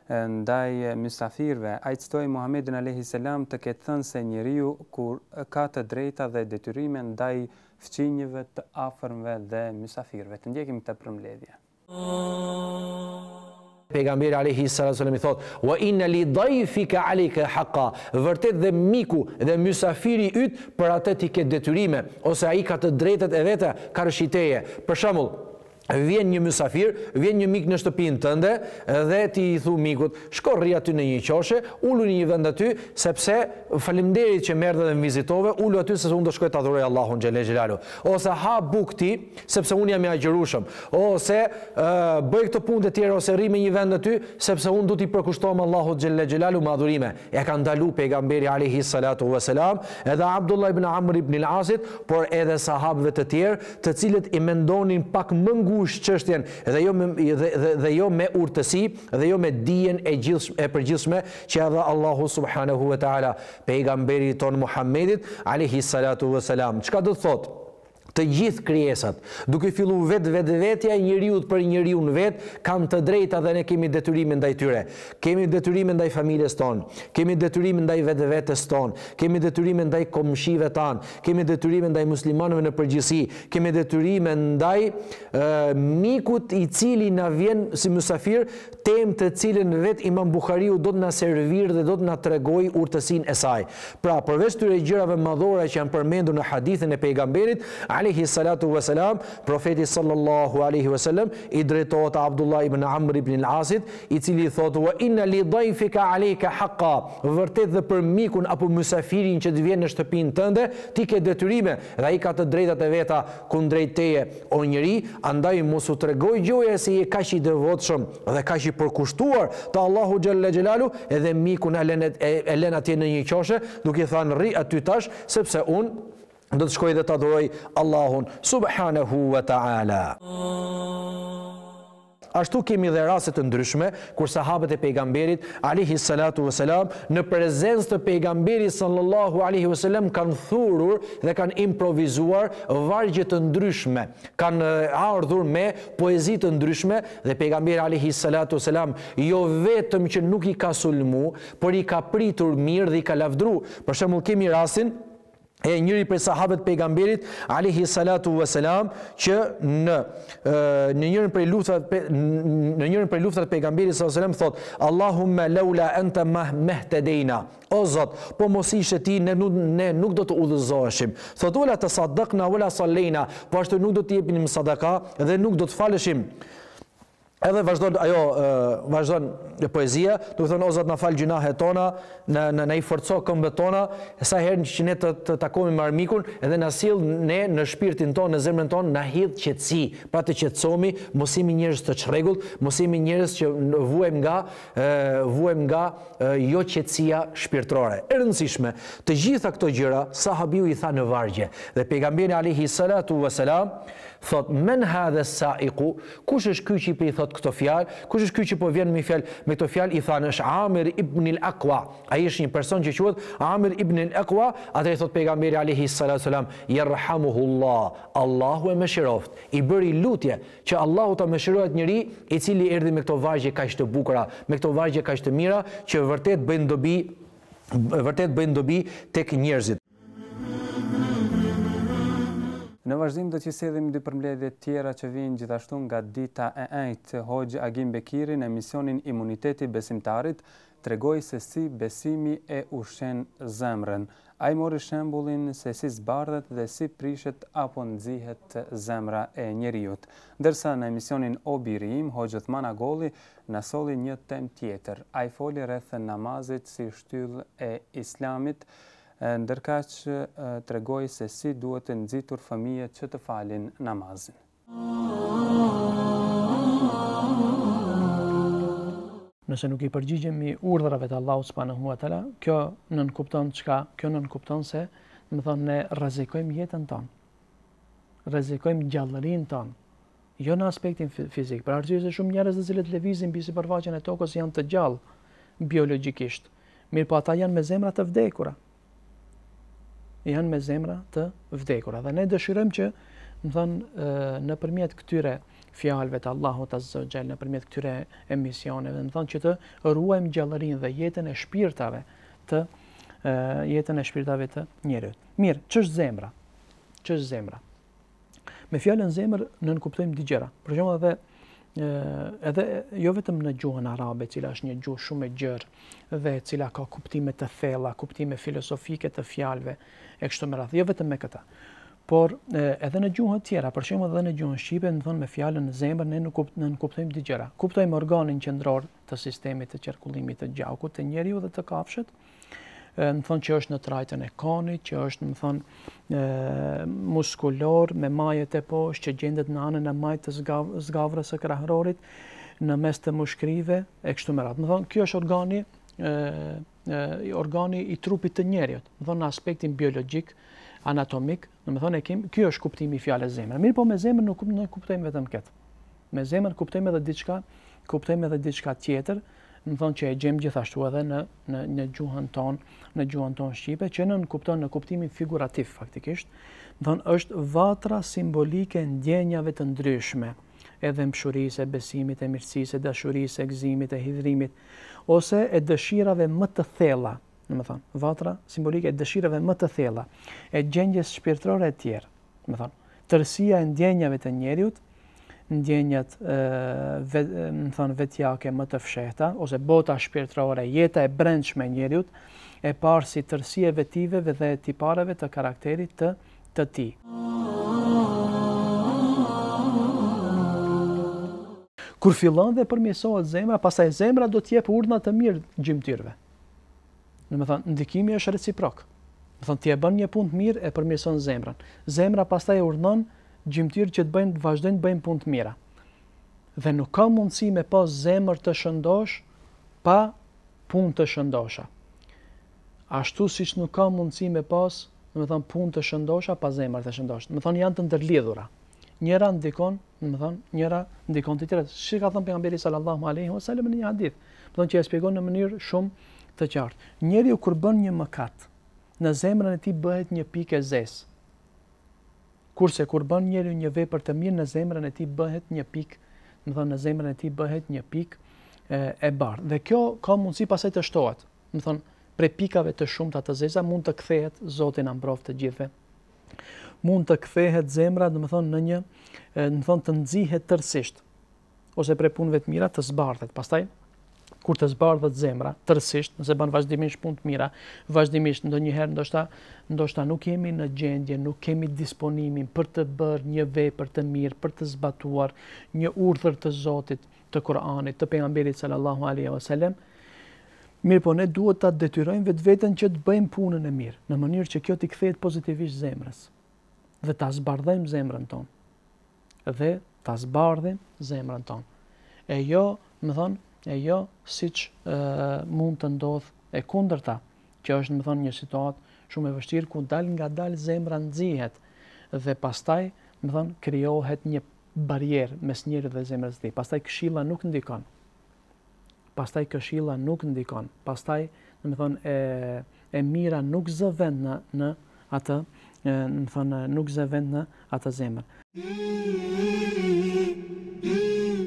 ndaj mysafirëve. Ai citoi Muhamedit alayhis salam të ketë thënë se njeriu kur ka të drejta dhe detyrime ndaj fëmijëve të afërmve dhe mysafirëve. Të ndjekim këtë përmbledhje. Pejgamberi alayhi salatu wasallam i thot: "Wa inna li dayfika alayka haqqa." Vërtet dhe miku dhe mysafiri yt për atë ti ke detyrime, ose ai ka të drejtat e veta karshiteje. Për shembull, vjen një mysafir, vjen një mik në shtëpinë tënde dhe ti i thu mikut, shko rri aty në një qoshe, ulu në një vend aty, sepse faleminderit që më erdhe dhe më vizitove, ulu aty se unë do shkoj të adhuroj Allahun xhelle xhelalu. Ose ha buk ti, sepse unë jam i agjërushëm. Ose bëj këto punë të tjera ose rri me një vend aty, sepse unë do t'i përkushtohem Allahut xhelle xhelalu me adhurime. Ja ka ndalu pejgamberi alayhi salatu wasalam, edhe Abdullah ibn Amr ibn al-Asit, por edhe sahabëve të tjerë, të cilët i mendonin pak më çështjen dhe jo me urtësi dhe jo me dijen e përgjithshme që edhe Allahu subhanahu wa taala pejgamberi ton Muhammedit alayhi salatu wasalam. Çka do të thotë? Të gjithë krijesat, duke filluar vetvetja e njeriu për njeriu vet, kanë të drejta dhe ne kemi detyrime ndaj tyre. Kemi detyrime ndaj familjes tonë, kemi detyrime ndaj vetvetes tonë, kemi detyrime ndaj komshive tanë, kemi detyrime ndaj muslimanëve në përgjithësi, kemi detyrime ndaj mikut i cili na vjen si mysafir, temë të cilën vet Imam Buhariu do të na servir dhe do të na tregojë urtësinë e saj. Pra, përveç këtyre gjërave madhore që janë përmendur në hadithin e pejgamberit alayhi salatu wasalam, profeti sallallahu alaihi wasallam i drejtohet Abdullah ibn Amr ibn al-Asit, i cili thotë: "Wa inna li dayfika alayka haqqa." Vërtet dhe për mikun apo mysafirin që të vjen në shtëpinë tënde, ti ke detyrime dhe ai ka të drejtat e veta kundrejt teje o njeri, andaj mos u tregoj gjoja se je kaq i devotshëm dhe kaq i përkushtuar te Allahu xhalla xhelalu, edhe mikun e lën atje në një qoshe, duke thënë rri aty tash sepse unë do të shkoj dhe të adhuroj Allahun subhanahu wa ta'ala. Ashtu kemi dhe raste të ndryshme kur sahabët e pejgamberit alayhi salatu wasalam në prezencë të pejgamberit sallallahu alaihi wasallam kanë thurur dhe kanë improvizuar vargje të ndryshme, kanë ardhur me poezi të ndryshme dhe pejgamberi alayhi salatu wasalam jo vetëm që nuk i ka sulmu, por i ka pritur mirë dhe i ka lavdru. Për shembull kemi rastin e njëri prej sahabët pejgamberit alayhi salatu wasalam që në njërin prej luftave pejgamberit sallallahu alaihi wasallam thot: "Allahumma laula anta mahtadina." O Zot, po mos ishe ti ne nuk do të udhëzoheshim. Thot: "Wala tasaddaqna wala sallayna." Po ashtu nuk do të jepnim sadaka dhe nuk do të faleshim. Edhe vazhdon poezia, duke thënë: "O Zot, na fal gjunahet tona, na i forco këmbët tona, sa herë që ne të takohemi me armikun, edhe na sill ne në shpirtin tonë, në zemrën tonë, na hidh qetësi, pra të qetësohemi, mos jemi njerëz të çrregullt, mos jemi njerëz që vuajmë nga jo qetësia shpirtërore." E rëndësishme, të gjitha këto gjëra sahabiu i tha në vargje dhe pejgamberi alayhi salatu wasalam thot: "Men hadha as-sa'iqu?" Kush është ky që i thot këto fjalë? Kush është ky që po vjen me këto fjalë? I thanë: "Është Amir ibn al-Aqwa." Ai është një person që quhet Amir ibn al-Aqwa. Atë i thot pejgamberi alayhi salatu wasalam: "Yerhamuhullah." Allahu e mëshiroft. I bëri lutje që Allahu ta mëshirojë atë njeri i cili erdhi me këto vargje kaq të bukura, me këto vargje kaq të mira që vërtet bëjnë dobi tek njerëzit. Në vazhdim do të sjellim dy përmbledhje tjera që vijnë gjithashtu nga dita e ejtë. Hoxh Agim Bekiri në emisionin Imuniteti besimtarit tregoi se si besimi e ushqen zemrën. Ai mori shembullin se si zbardhet dhe si prishet apo nxihet zemra e njeriut. Ndërsa në emisionin O Birim, Hoxh Uthman Agolli na solli një temë tjetër. Ai foli rreth namazit si shtyllë e Islamit, ndërkaq tregoi se si duhet të nxitur fëmijët që të falin namazin. Nëse nuk i përgjigjemi urdhrave të Allahut subhanahu wa taala, kjo nënkupton çka? Kjo nënkupton se, do të thonë, ne rrezikojmë jetën tonë. Rrezikojmë gjallërinë tonë. Jo në aspektin fizik, për arsye se shumë njerëz të cilët lëvizin mbi sipërfaqen e tokës janë të gjallë biologjikisht. Mirë, po ata janë me zemra të vdekura. Janë me zemra të vdekura. Dhe ne dëshirojmë që, do të thonë, nëpërmjet këtyre fjalëve të Allahut Azza wa Jall, nëpërmjet këtyre emisioneve, do të thonë që të ruajmë gjallërinë dhe jetën e shpirtave të njerëzit. Mirë, ç'është zemra? Ç'është zemra? Me fjalën zemër nën kuptojmë dy gjëra. Për shembull edhe edhe jo vetëm në gjuhën arabe, cila është një gjuhë shumë e gjerë dhe cila ka kuptime të thella, kuptime filozofike të fjalëve e kështu me radhë, jo vetëm me këta. Por edhe në gjuhën tjera, për shembull edhe në gjuhën shqipe, më thonë me fjalën në zemër ne nuk kuptojmë dy gjëra. Kuptojmë organin qendror të sistemit të qarkullimit të gjakut të njeriu dhe të kafshët, më thonë që është në trajtën e kanit, që është më thonë muskulor me majët e poshtë, që gjendet në anën e majtë të zgavrës së krahërorit, në mes të mushkrive e kështu me radhë. Më thonë kjo është organi i trupit të njeriut, më thonë në aspektin biologjik, anatomik, më thonë kjo është kuptimi i fjalës zemër. Mirë, po me zemër nuk kuptojmë vetëm këtë. Me zemër kuptojmë edhe diçka tjetër, më thonë që e gjem gjithashtu edhe në gjuhën tonë shqipe, që në kupton në kuptimin figurativ faktikisht, më thonë është vatra simbolike e ndjenjave të ndryshme, edhe mshurisë, e besimit, e mirësisë, e dashurisë, e gëzimit, e hidhrimit, ose e dëshirave më të thella, në më thonë, vatra simbolike e dëshirave më të thella, e gjendjes shpirtërore e tjerë, më thonë, tërësia e ndjenjave të njeriut, ndjenjat më thonë vetjake më të fshehta, ose bota shpirtërore, jeta e brendshme e njeriut, e parë si tërësia e vetiveve dhe tipareve të karakterit të tij. Kur fillon dhe përmirësohet zemra, pastaj zemra do të jep urdhna të mirë gjymtyrëve. Në më thonë, ndikimi është reciprok. Më thonë, ti e bën një punë të mirë, e përmirëson zemrën. Zemra pastaj urdhnon gjymtyrë që të vazhdojnë të bëjnë punë të mira. Dhe nuk ka mundësi me pas zemër të shëndosh pa punë të shëndosha. Ashtu siç nuk ka mundësi me pas, më thonë, punë të shëndosha pa zemër të shëndosha. Më thonë, janë të ndërlidhura. Njëra ndikon të tjetrën. Si ka thënë pejgamberi sallallahu alaihi wasallam në një hadith, më thonë që e shpjegon në mënyrë shumë të qartë. Njeriu kur bën një mëkat, në zemrën e tij bëhet një pikë e zezë. Kurse kur bën njeriu një vepër të mirë, në zemrën e tij bëhet një pikë, më thonë në zemrën e tij bëhet një pikë e bardhë. Dhe kjo ka mundësi pasaj të shtohet. Më thonë, prej pikave të shumta të zeza mund të kthehet, Zoti na mbroft të gjithëve. Mund të kthehet zemra, do të thonë në një, do të thonë të nxihet tërësisht, ose prej punëve të mira të zbardhet. Pastaj kur të zbardhet zemra tërësisht, nëse bën vazhdimisht punë të mira, vazhdimisht ndonjëherë ndoshta nuk jemi në gjendje, nuk kemi disponimin për të bërë një vepër të mirë, për të zbatuar një urdhër të Zotit, të Kur'anit, të pejgamberit sallallahu alaihi wasallam. Mirë, po ne duhet ta detyrojmë vetveten që të bëjmë punën e mirë, në mënyrë që kjo t'i kthehet pozitivisht zemrës. Dhe ta zbardhojmë zemrën tonë. Dhe ta zbardhim zemrën tonë. E jo siç mund të ndodh e kundërta, që është më thonë një situatë shumë e vështirë ku dal nga dal zemra nxihet dhe pastaj më thonë krijohet një barierë mes njeriut dhe zemrës së tij. Pastaj këshilla nuk ndikon. Pastaj më thonë e mira nuk zë vend në atë, më thonë nuk zë vend në atë zemër.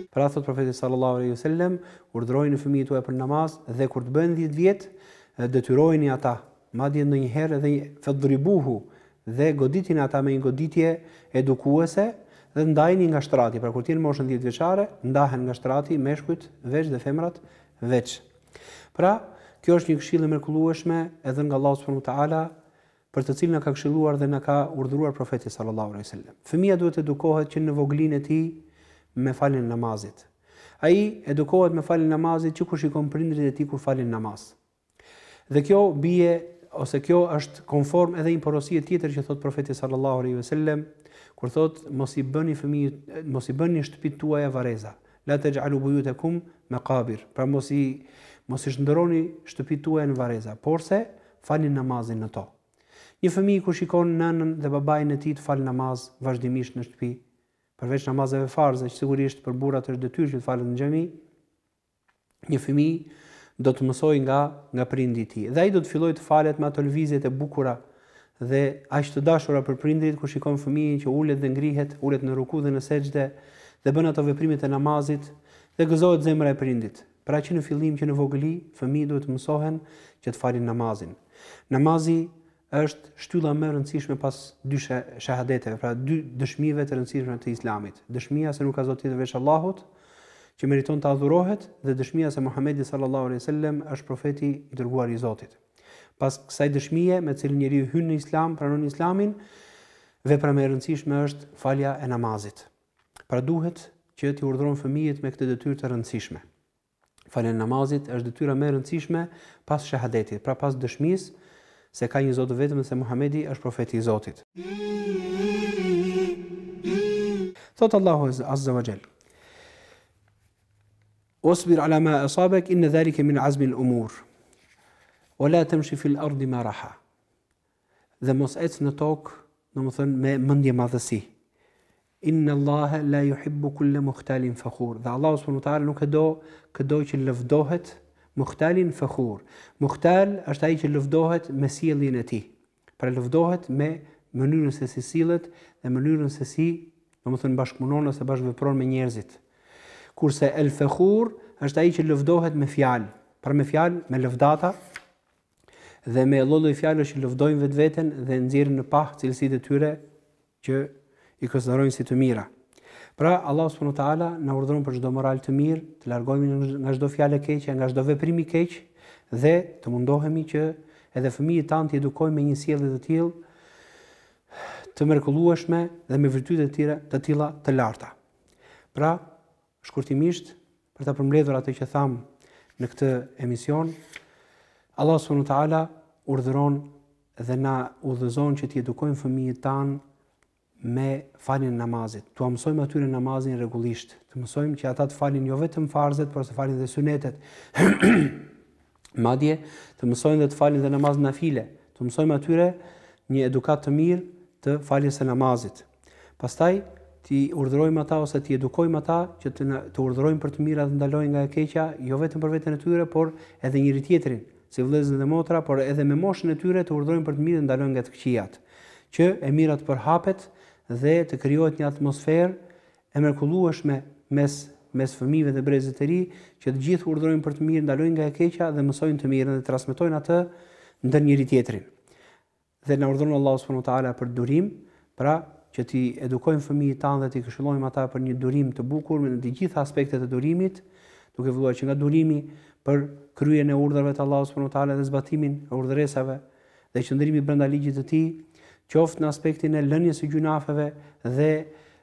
Pra thot profeti sallallahu alaihi wasallam, urdhërojini fëmijët tuaj për namaz dhe kur të bëjnë 10 vjet, detyrojini ata, madje ndonjëherë edhe fadribuhu dhe goditini ata me një goditje edukuese dhe ndajini nga shtrati. Pra kur të jenë moshën 10 vjeçare, ndahen nga shtrati meshkujt veç dhe femrat veç. Pra, kjo është një këshill e mrekullueshme edhe nga Allahu subhanahu wa taala, për të cilën na ka këshilluar dhe na ka urdhëruar profeti sallallahu alaihi wasallam. Fëmia duhet edukohet që në voglinë e tij me faljen e namazit. Ai edukohet me faljen e namazit që kur shikon prindrit e tij kur falin namaz. Dhe kjo bie ose kjo është konform edhe një porosie tjetër që thot profeti sallallahu alaihi wasallam, kur thot mos i bëni fëmijët, mos i bëni shtëpitë tuaja varreza. La taj'alu buyutakum maqabir. Pra mos i shndërroni shtëpitë tuaja në varreza, porse falni namazin në to. Një fëmijë kur shikon nënën dhe babain e tij të fal namaz vazhdimisht në shtëpi, përveç namazeve farze, që sigurisht për burrat është detyrë që të falen në xhami, një fëmijë do të mësojë nga prindi i tij. Dhe ai do të fillojë të falet me ato lëvizjet e bukura dhe aq të dashura për prindrit kur shikon fëmijën që ulet dhe ngrihet, ulet në ruku dhe në sejdë dhe bën ato veprimet e namazit dhe gëzohet zemra e prindit. Pra që në fillim, që në vogëli, fëmijët duhet të mësohen që të falin namazin. Namazi është shtylla më e rëndësishme pas dy shahadeteve, pra dy dëshmive të rëndësishme të Islamit. Dëshmia se nuk ka Zot tjetër veç Allahut që meriton të adhurohet dhe dëshmia se Muhamedi sallallahu alaihi wasallam është profeti i dërguar i Zotit. Pas kësaj dëshmie me cilën njeriu hyn në Islam, pranon Islamin, vepra më e rëndësishme është falja e namazit. Pra duhet që t'i urdhëron fëmijët me këtë detyrë të rëndësishme. Falja e namazit është detyra më e rëndësishme pas shahadetit, pra pas dëshmisë se ka një Zot vetëm dhe se Muhamedi është profeti i Zotit. Thot Allahu azza wa jall: "Wasbir ala ma asabak inna dhalika min azmi al-umur. Wa la tamshi fi al-ardi maraha." Dhe mos ec në tokë, domethënë me mendje madhësi. Inna Allaha la yuhibbu kulla mukhtalin fakhur. Dhe Allahu subhanahu wa taala nuk e do këdo që lëvdohet mukhtalin fakhur. Mukhtal është ai që lëvdohet me sjelljen e tij. Pra lëvdohet me mënyrën se si sillet dhe mënyrën se si, domethënë bashkëpunon ose bashkëvepron me njerëzit. Kurse el fakhur është ai që lëvdohet me fjalë, pra me fjalë, me lëvdata dhe me lloj fjalësh që lëvdojnë vetveten dhe nxjerrin në pah cilësitë e tyre që i konsiderojnë si të mira. Pra Allah subhanahu wa taala na urdhëron për çdo moral të mirë, të largohemi nga çdo fjalë e keqe, nga çdo veprim i keq dhe të mundohemi që edhe fëmijët tanë të edukojmë me një sjellje të tillë të mrekullueshme dhe me virtyte të tilla të larta. Pra, shkurtimisht, për ta përmbledhur atë që tham në këtë emision, Allah subhanahu wa taala urdhëron dhe na udhëzon që të edukojmë fëmijët tanë me faljen e namazit. Tu mësojmë atyre namazin rregullisht. Të mësojmë që ata të falin jo vetëm farzet, por të falin dhe sunetet. Madje të mësojmë dhe të falin dhe namaz nafile. Të mësojmë atyre një edukat të mirë të faljes së namazit. Pastaj ti urdhërojmë ata ose ti edukojmë ata që të urdhërojmë për të mirat dhe ndalojnë nga e keqja, jo vetëm për veten e tyre, por edhe njëri tjetrin, si vëllezërit dhe motra, por edhe me moshën e tyre të urdhërojmë për të mirë dhe ndalojnë nga të këqijat. Që e mirat përhapet dhe të krijohet një atmosferë e mrekullueshme mes fëmijëve dhe brezit të ri, që të gjithë urdhërojnë për të mirë, ndalojnë nga e keqja dhe mësojnë të mirën dhe transmetojnë atë ndër njëri tjetrin. Dhe na urdhëron Allahu subhanahu wa taala për durim, pra që ti edukojmë fëmijët tanë dhe ti këshillojmë ata për një durim të bukur në të gjitha aspektet e durimit, duke filluar që nga durimi për kryerjen e urdhrave të Allahut subhanahu wa taala dhe zbatimin e urdhëresave dhe qëndrimi brenda ligjit të tij, qoftë në aspektin e lënies së gjunafeve dhe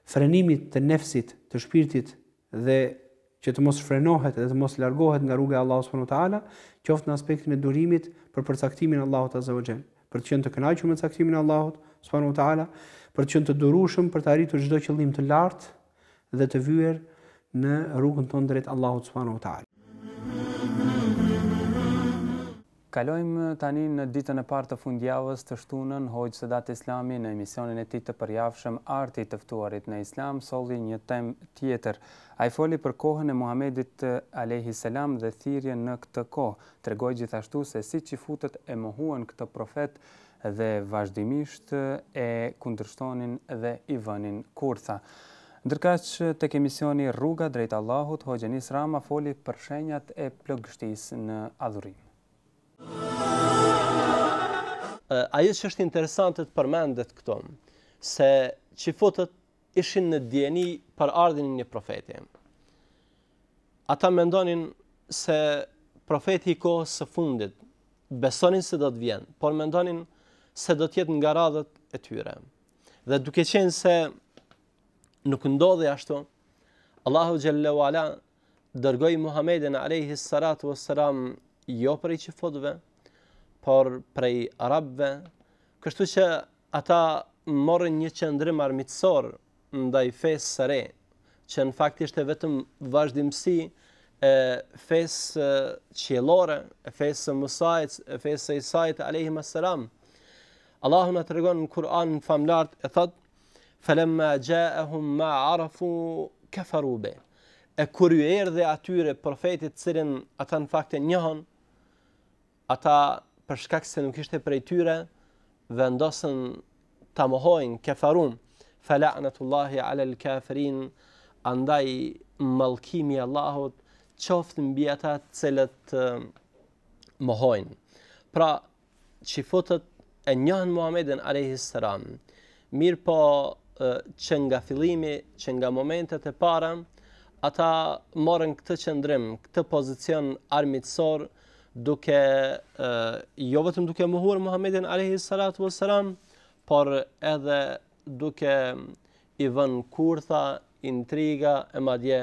frenimit të nefsit, të shpirtit dhe që të mos frenohet dhe të mos largohet nga rruga e Allahut subhanahu wa taala, qoftë në aspektin e durimit për përcaktimin e Allahut azza wa jall, për të qenë të kënaqur me caktimin e Allahut subhanahu wa taala, për të qenë të durueshëm për të arritur çdo qëllim të lartë dhe të vyer në rrugën tonë drejt Allahut subhanahu wa taala. Kalojmë tani në ditën e parë të fundjavës të shtunën, Hoxh Sedat Islami në emisionin e tij të përjavshëm Arti i të ftuarit në Islam solli një temë tjetër. Ai foli për kohën e Muhamedit alayhi salam dhe thirrjen në këtë kohë. Tregoi gjithashtu se siç i futët e mohuan këtë profet dhe vazhdimisht e kundërshtonin dhe i vënin kurtha. Ndërkaq tek emisioni Rruga drejt Allahut, Hoxha Enis Rama foli për shenjat e plagështisë në adhurim. Ajo që është interesante të përmendet këto, se qifutët ishin në djeni për ardhin një profeti. Ata mendonin se profeti i kohës së fundit, besonin se do të vjen, por mendonin se do të jetë nga radhët e tyre. Dhe duke qenë se nuk ndodhi ashtu, Allahu xhallahu ala dërgoi Muhamedit alayhi salatu wassalam jo prej qifutëve, por prej arabëve, kështu që ata morën një qëndrim armiqësor ndaj fesë së re, që në fakt ishte vetëm vazhdimsi e fesë qiellore, e fesë së Musait, e fesë së Isait alayhi salam. Allahu na tregon në Kur'an në famlart e thot: "Falamma ja'ahum ma 'arafu kafaru bi." E kur ju erdhi atyre profetit cilin ata në fakt e njohën, ata për shkak se nuk ishte prej tyre, vendosën ta mohojnë, kefarun, fala'natullahi 'ala al-kafirin, andaj mallkimi i Allahut qoftë mbi ata të cilët mohojnë. Pra, qifutët e njohën Muhamedit alayhi salam, mirë po që nga fillimi, që nga momentet e para, ata morën këtë qëndrim, këtë pozicion armiqësor, duke jo vetëm duke mohuar Muhamedit alayhi salatu wassalam, por edhe duke i vënë kurtha, intriga e madje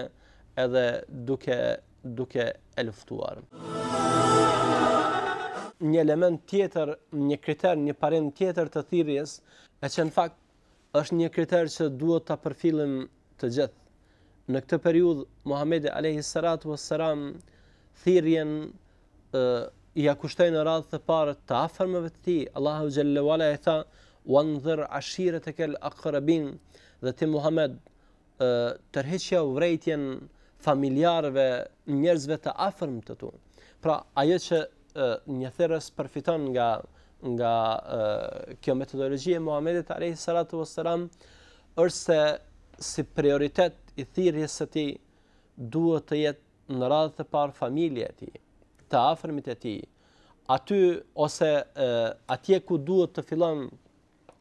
edhe duke e luftuar. Një element tjetër, një kriter, një parim tjetër të thirrjes, e që në fakt është një kriter që duhet ta përfillim të gjithë. Në këtë periudhë Muhamedi alayhi salatu wassalam thirrjen ja kushtoi në radhë të parë të afërmëve të tij. Allahu xhallahu ala e tha: "Wanzir ashiratakal aqrabin", dhe ti Muhammed tërheqja urrejtjen familjarëve, njerëzve të afërm të tu. Pra ajo që një therrës përfiton nga kjo metodologji e Muhamedit alayhi salatu wassalam është se si prioritet i thirrjes së tij duhet të jetë në radhë të parë familja e tij, të afërmit e tij. Aty ose atje ku duhet të fillon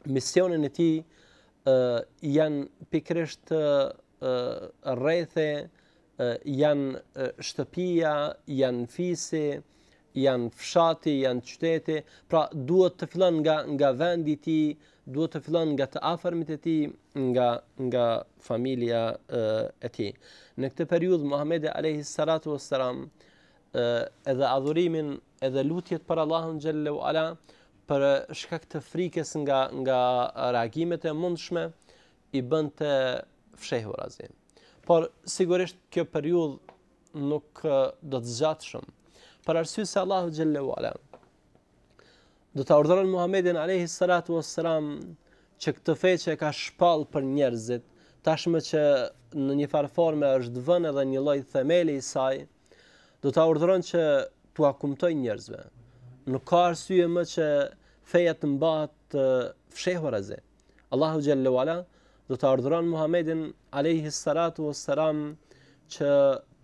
misionin e tij janë pikërisht rrethe, janë shtëpia, janë fisi, janë fshati, janë qyteti, pra duhet të fillon nga vendi i tij, duhet të fillon nga të afërmit e tij, nga familja e tij. Në këtë periudhë Muhamedi alayhi salatu wassalam edhe adhurimin, edhe lutjet për Allahun xhallahu ala për shkak të frikës nga reagimet e mundshme i bënte fshehurazi. Por sigurisht kjo periudhë nuk do të zgjatë shumë. Për arsye se Allahu xhallahu ala do ta urdhëron Muhamedit alayhi salatu wassalam që këtë fe që ka shpall për njerëzit, tashmë që në një farë forme është vënë edhe një lloj themeli i saj, do ta urdhëron që t'ua kumtoj njerëzve. Nuk ka arsye më që feja të mbahet fshehurazi. Allahu xhallahu ala do ta urdhëron Muhamedit alayhi salatu wassalam që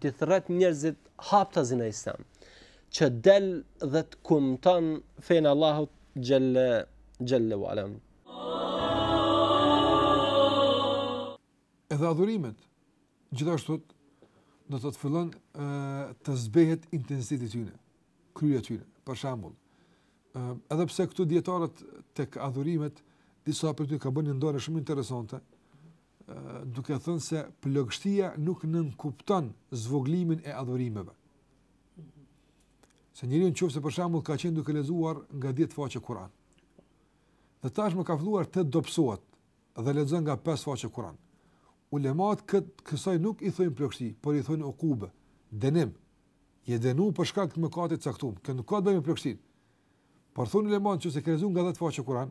t'i thret njerëzit haptazin e Islam, që del dhe të kumton fejnë Allahut xhallahu ala. Edhe adhurimet gjithashtu do të fillon të zbehet intensiteti i tyre, kryerja e tyre. Për shembull, edhe pse këtu dietarët tek adhurimet disa për ty ka bënë ndonjë shumë interesante, duke thënë se plagështia nuk nënkupton zvoglimin e adhurimeve. Se njeriu nëse për shembull ka qenë duke lexuar nga 10 faqe Kur'an, dhe tashmë ka filluar të dobësohet dhe lexon nga 5 faqe Kur'an. Ulemat kësaj nuk i thojnë plagështi, por i thojnë ukube, dënim. Je dënu për shkak të mëkatit caktuar. Kjo nuk ka të bëjë me plagështinë. Por thonë ulemat që se ka lexuar nga 10 faqe Kur'an,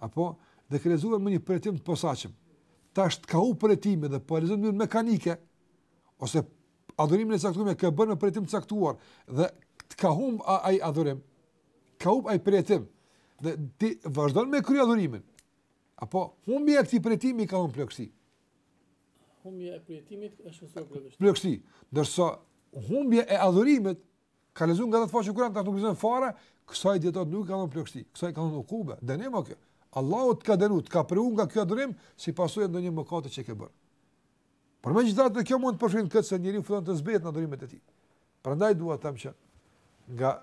apo dhe ka lexuar me një pritim të posaçëm. Tash të ka u pritim dhe po lexon në mënyrë mekanike, ose adhurimin e caktuar ka bërë me pritim të caktuar dhe të ka humb ai adhurim, ka humb ai pritim dhe ti vazhdon me krye adhurimin. Apo humbja e këtij pritimi ka humbur plagështi. Humbja e pritimit është plagështi. Plagështi, ndërsa humbja e adhurimit ka lexuar nga 10 faqe Kur'an, tash nuk lexon fare, kësaj dietot nuk ka humbur plagështi. Kësaj ka humbur ukube, dënim apo kjo. Allahu të ka dënuar, të ka preu nga ky adhurim si pasojë ndonjë mëkati që ke bërë. Por megjithatë kjo mund të përfshin këtë se njeriu fillon të zbehet në adhurimet e tij. Prandaj dua të them që nga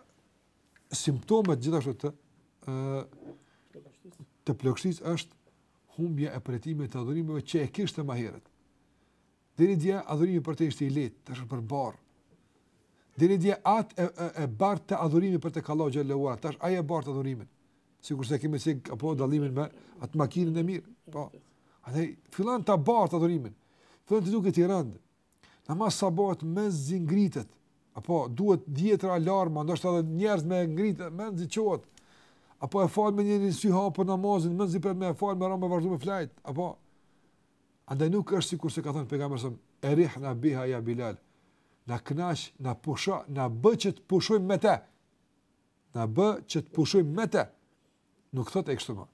simptomet gjithashtu të plagështisë është humbja e pritimit të adhurimeve që e kishte më herët. Deri dje adhurimi për të ishte i lehtë, tash është për barr. Deri dje e bart të adhurimi për të Allahu xhallahu ala, tash ai e bart adhurimin. Sigurisht se kemi apo dallimin me atë makinën e mirë. Po. Atë fillon ta bart adhurimin. Fillon të duket i rënd. Namaz sabat me zingritet. Apo duhet 10 alarma, ndoshta edhe njerëz me ngritë, me nxiqohet. Apo e fal me një sy hapur namazin, më zipret me fal me ramë vazhdo me flajt, apo andaj nuk është sikur se ka thënë pejgamberi erihna biha ya Bilal. Na knash, na pusho, na bë që të pushojmë me te. Na bë që të pushojmë me te. Nuk thotë e kështu më.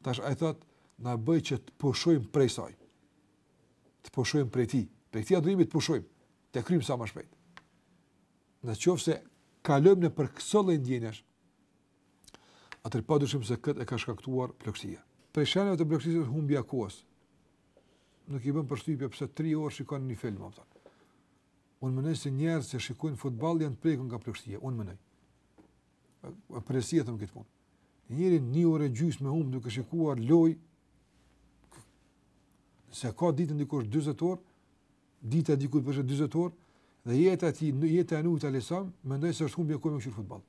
Tash ai thotë na bëj që të pushojmë prej saj. Të pushojmë prej ti. Prej ti adhurimit të pushojmë. Të kryjmë sa më shpejt. Në qoftë se kalojmë në për këso lloj ndjenjesh, atëherë padyshim se këtë e ka shkaktuar plagështia. Për shembull të plagështisë humbja kohës. Nuk i bën përshtypje pse 3 orë shikon një film apo. Unë mendoj se njerëz që shikojnë futboll janë të prekur nga plagështia, unë mendoj. Presia them këtë punë. Njëri 1 orë gjysmë me humb duke shikuar lojë, se ka ditën dikush 40 orë, dita diku për 40 orë, dhe jeta e Nuhit alayhisalam, mendoj se është humbje kur me qyr futboll.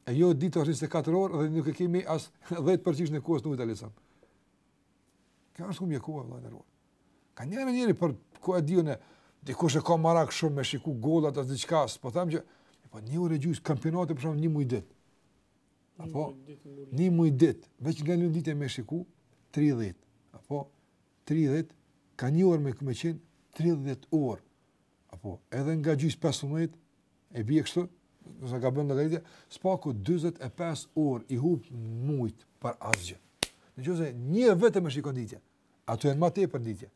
E jo dita është 24 orë dhe nuk e kemi as 10% në kohës Nuhit alayhisalam. Kjo është humbje kohë vëllai nderuar. Ka njëri për ku e diunë, dikush e ka marak shumë me shiku gollat as diçka, po them që po 1 orë gjys kampionati për shkak 1 muaj ditë. Apo 1 muaj ditë, veç nga një ditë me shiku 30, apo 30 ka 1 orë me qenë 30 orë. Apo edhe nga gjys 15 e bie kështu, nëse ka bën llogaritje, spaku 45 orë i hub mujt për asgjë. Nëse një vetëm e shikon ditje, ato janë më tepër ditje.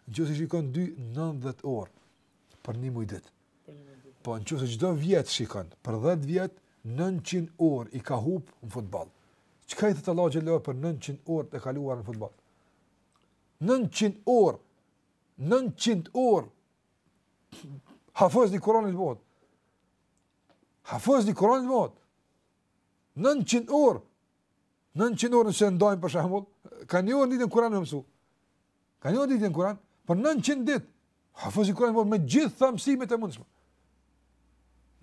Nëse shikon 90 orë për 1 muaj ditë. Po nëse çdo vjet shikon për 10 vjet 900 orë i ka hub në futboll. Çka i thot Allah xhelal për 900 orë të kaluara në futboll? 900 orë. 900 orë. Hafiz Kur'anit bëhet. Hafiz Kur'anit bëhet. 900 orë. 900 orë nëse ndajmë për shembull, kanë një orë ditën Kur'an më mësu. Kanë një orë ditën Kur'an për 900 ditë. Hafiz Kur'anit bëhet me gjitha mësimet e mundshme.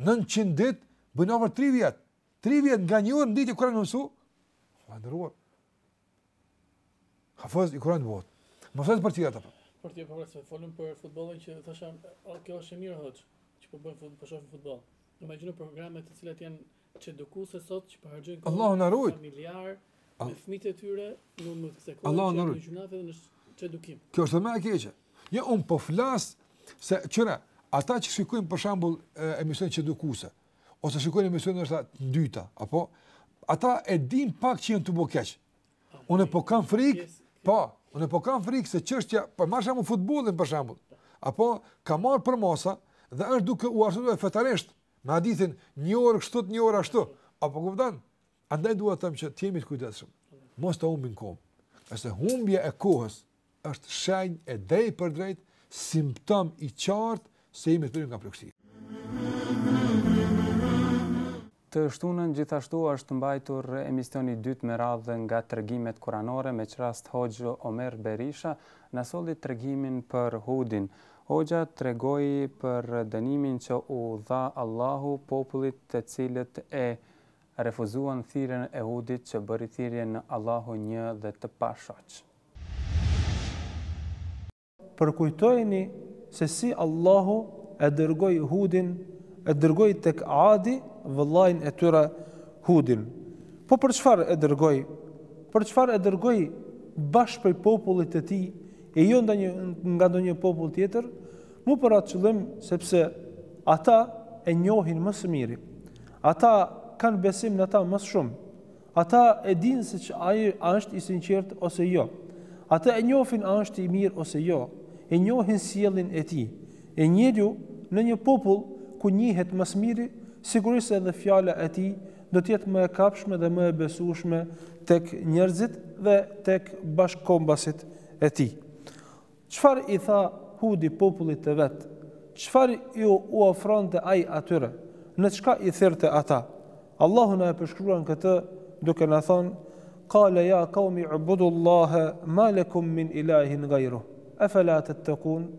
900 ditë bën over 3 vjet. 3 vjet nga një orë ditë Kur'an më mësu. Vëndëruar. Hafiz Kur'anit bëhet. Mos e për tjetër apo. Për të përse folëm për futbollin që thashë, kjo është mirë hoç, që po bëjmë për shohim futboll. Imagjino programe të cilat janë çedukuese sot që përharxojnë Allahu na ruaj. Familjar me fëmijët e tyre, në këtë Allahu na ruaj. Në gjunave dhe në çedukim. Kjo është më e keqe. Jo, un po flas se qëra, ata që shikojnë për shembull emisione çedukuese ose shikojnë emisione të dyta, apo ata e din pak që janë të bëkeq. Unë po kam frikë, unë po kam frikë se çështja, për shembull futbollin për shembull, apo ka marrë për masa dhe është duke u arsyetuar fetarisht me hadithin 1 orë kështu, 1 orë ashtu, apo kupton? Andaj dua të them që të jemi të kujdesshëm. Mos ta humbim kohën. Qase humbja e kohës është shenjë e drejtë për drejt, simptom i qartë se jemi të prirur nga plagësia. Të shtunën gjithashtu është mbajtur emisioni 2 me radhë nga tregimet kuranore, me çrast Hoxha Omer Berisha na solli tregimin për Hudin. Hoxha tregoi për dënimin që u dha Allahu popullit të cilët e refuzuan thirrjen e Hudit që bëri thirrje në Allahu një dhe të pashoq. Përkujtojeni se si Allahu e dërgoi Hudin, e dërgoi tek Adi, vëllain e tyre Hudin. Po për çfarë e dërgoi? Për çfarë e dërgoi bashkë prej popullit të tij e jo nga ndonjë popull tjetër? Mu për atë qëllim sepse ata e njohin më së miri. Ata kanë besim në ata më shumë. Ata e dinë se që ai është i sinqert ose jo. Ata e njohin a është i mirë ose jo. E njohin sjelljen e tij. E njeriu në një popull ku njihet më së miri, sigurisht edhe fjala e tij do të jetë më e kapshme dhe më e besueshme tek njerëzit dhe tek bashkëkombasit e tij. Çfarë i tha Hudi popullit të vet? Çfarë u ofronte ai atyre? Në çka i thirrte ata? Allahu na e përshkruan këtë duke na thënë: "Qala ya qaumi ibudullaha ma lakum min ilahin ghayruh. Afala tattaqun?"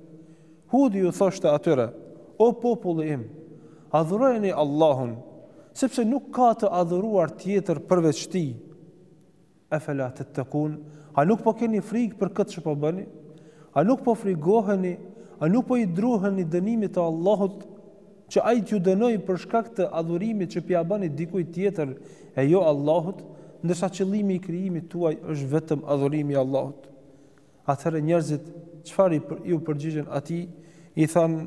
Hudi ju thoshte atyre: "O populli im, adhurojeni Allahun, sepse nuk ka të adhuruar tjetër përveç tij. Afala tattaqun? A nuk po keni frikë për këtë që po bëni? A nuk po frigoheni? A nuk po i druheni dënimit të Allahut që ai t'ju dënoi për shkak të adhurimit që pja bëni dikujt tjetër e jo Allahut, ndërsa qëllimi i krijimit tuaj është vetëm adhurimi i Allahut?" Atëherë njerëzit çfarë ju përgjigjen atij? I thanë: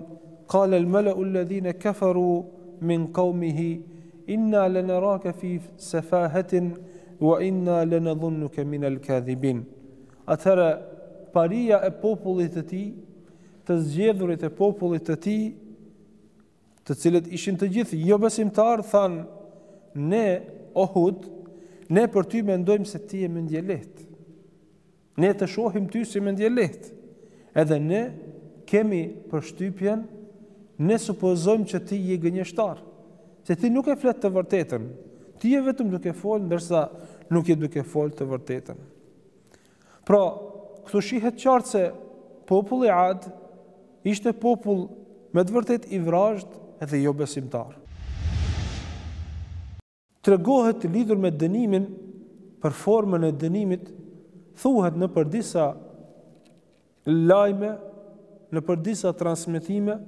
"Qala al-mala'u alladhina kafaru min qawmihi inna lanaraka fi safahatin wa inna lanadhunnuka min al-kadhibin." Atëherë paria e popullit të tij, të zgjedhurit e popullit të tij, të cilët ishin të gjithë jo besimtar, thanë: "Ne, o Hud, ne për ty mendojmë se ti je mendje lehtë. Ne të shohim ty si mendje lehtë. Edhe ne kemi përshtypjen ne supozojmë që ti je gënjeshtar, se ti nuk e flet të vërtetën. Ti je vetëm duke folë, ndërsa nuk je duke folë të vërtetën. Pra, këtu shihet qartë se populli Ad ishte popull me të vërtet i vrazhd edhe jo besimtar. Tregohet lidhur me dënimin, për formën e dënimit, thuhet në për disa lajme, në për disa transmetime,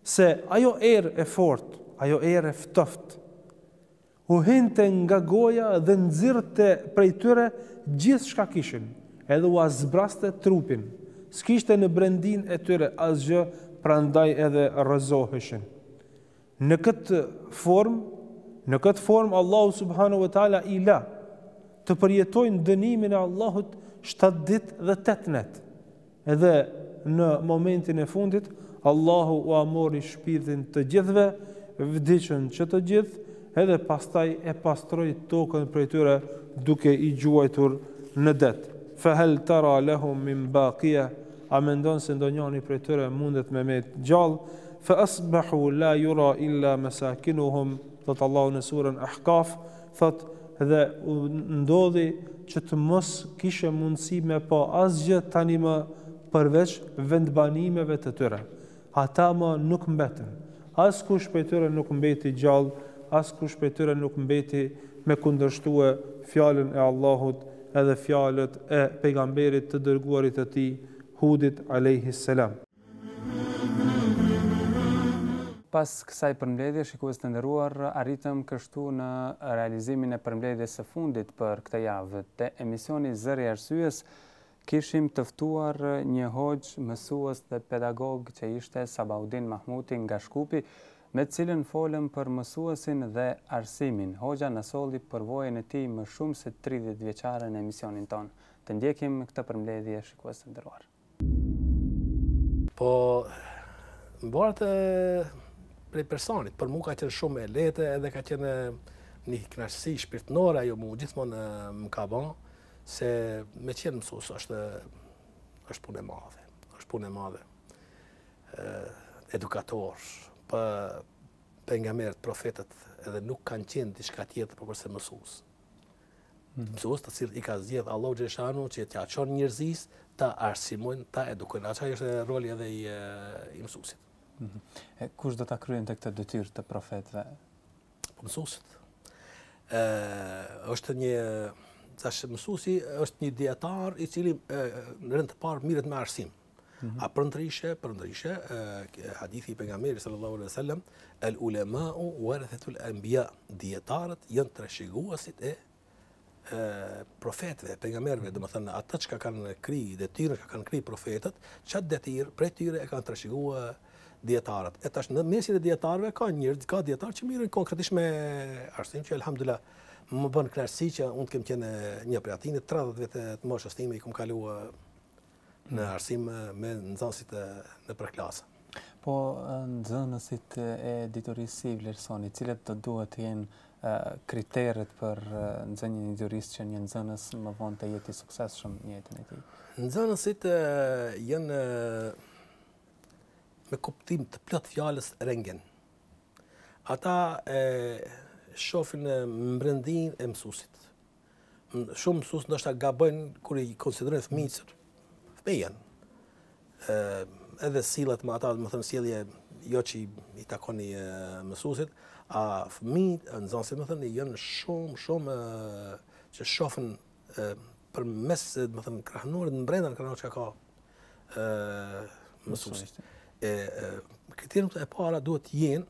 se ajo erë e fort, ajo erë e ftoft, u hinte nga goja dhe nxirrte prej tyre gjithë shka kishin, edhe u azbraste trupin, s'kishte në brendin e tyre asgjë, prandaj edhe rrëzoheshin. Në këtë formë Allahu subhanahu wa taala i la të përjetojnë dënimin e Allahut 7 ditë dhe 8 net. Edhe në momentin e fundit Allahu u amori shpirtin të gjithëve, vdiqën që të gjithë, edhe pastaj e pastroi tokën prej tyre duke i gjuajtur në det. Fa hal tara lahum min baqiya, a mendon se ndonjëri prej tyre mundet me gjallë? Fa asbahu la yura illa masakinuhum, thot Allahu në surën Ahqaf, thot dhe ndodhi që të mos kishe mundësi me pa asgjë tani më përveç vendbanimeve të tyre. Ata më nuk mbetën. Askush prej tyre nuk mbeti gjallë, askush prej tyre nuk mbeti me kundërshtue fjalën e Allahut edhe fjalët e pejgamberit të dërguarit të tij Hudit alayhi salam. Pas kësaj përmbledhje, shikues të nderuar, arritëm kështu në realizimin e përmbledhjes së fundit për këtë javë të emisioni Zëri i Arsyes. Kishim të ftuar një hoxh, mësues dhe pedagog që ishte Sabaudin Mahmuti nga Shkupi, me cilën folëm për mësuesin dhe arsimin. Hoxha na solli përvojën e tij më shumë se 30 vjeçare në emisionin ton. Të ndjekim këtë përmbledhje, shikues të nderuar. Po, mbarët prej personit, për mu ka qenë shumë e lehtë edhe ka qenë një kënaqësi shpirtërore, ajo mu gjithmonë më ka bën se me qenë mësues është punë e madhe. Është punë e madhe. Edukator, për pejgamberët, profetët, edhe nuk kanë qenë diçka tjetër përse mësues. Mësues të cilët i ka zgjedhur Allahu xhaleshanu që t'ia çon njerëzisë, ta arsimojnë, ta edukojnë. Atë është roli edhe i mësuesit. Kush do ta kryejnë këtë detyrë të profetëve? Mësuesit. Është një tash mësuesi është një dietar i cili në rend të parë mirret me arsim. A përndryshe, hadithi i pejgamberit sallallahu alaihi wasallam, el ulema'u warathatul anbiya, dietarët janë trashëguesit e profetëve, pejgamberëve, domethënë ata që kanë krij detyrën, që kanë krij profetët, çat detyrë prej tyre e kanë trashëguar dietarët. E tash në mesin e dietarëve ka dietarë që mirën konkretisht me arsim, që elhamdulillah më bën kënaqësi që unë të kem qenë një prej atyre 30 vite të moshës time i kam kaluar në arsim me nxënësit në përklasë. Po nxënësit e diturisë si vlerësoni, cilat do duhet të jenë kriteret për nxënjen e diturisë që një nxënës më vonë të jetë i suksesshëm në jetën e tij? Nxënësit janë me kuptim të plot fjalës rengën. Ata shohin mbrendin e mësuesit. Shumë mësues ndoshta gabojnë kur i konsiderojnë fëmijët edhe sillet me ata, domethënë sjellje jo që i takoni mësuesit, a fëmijët, nxënësit domethënë janë shumë që shohin përmes domethënë krahnurit në brenda krahnurit që ka mësuesi. Kriteret e para duhet të jenë,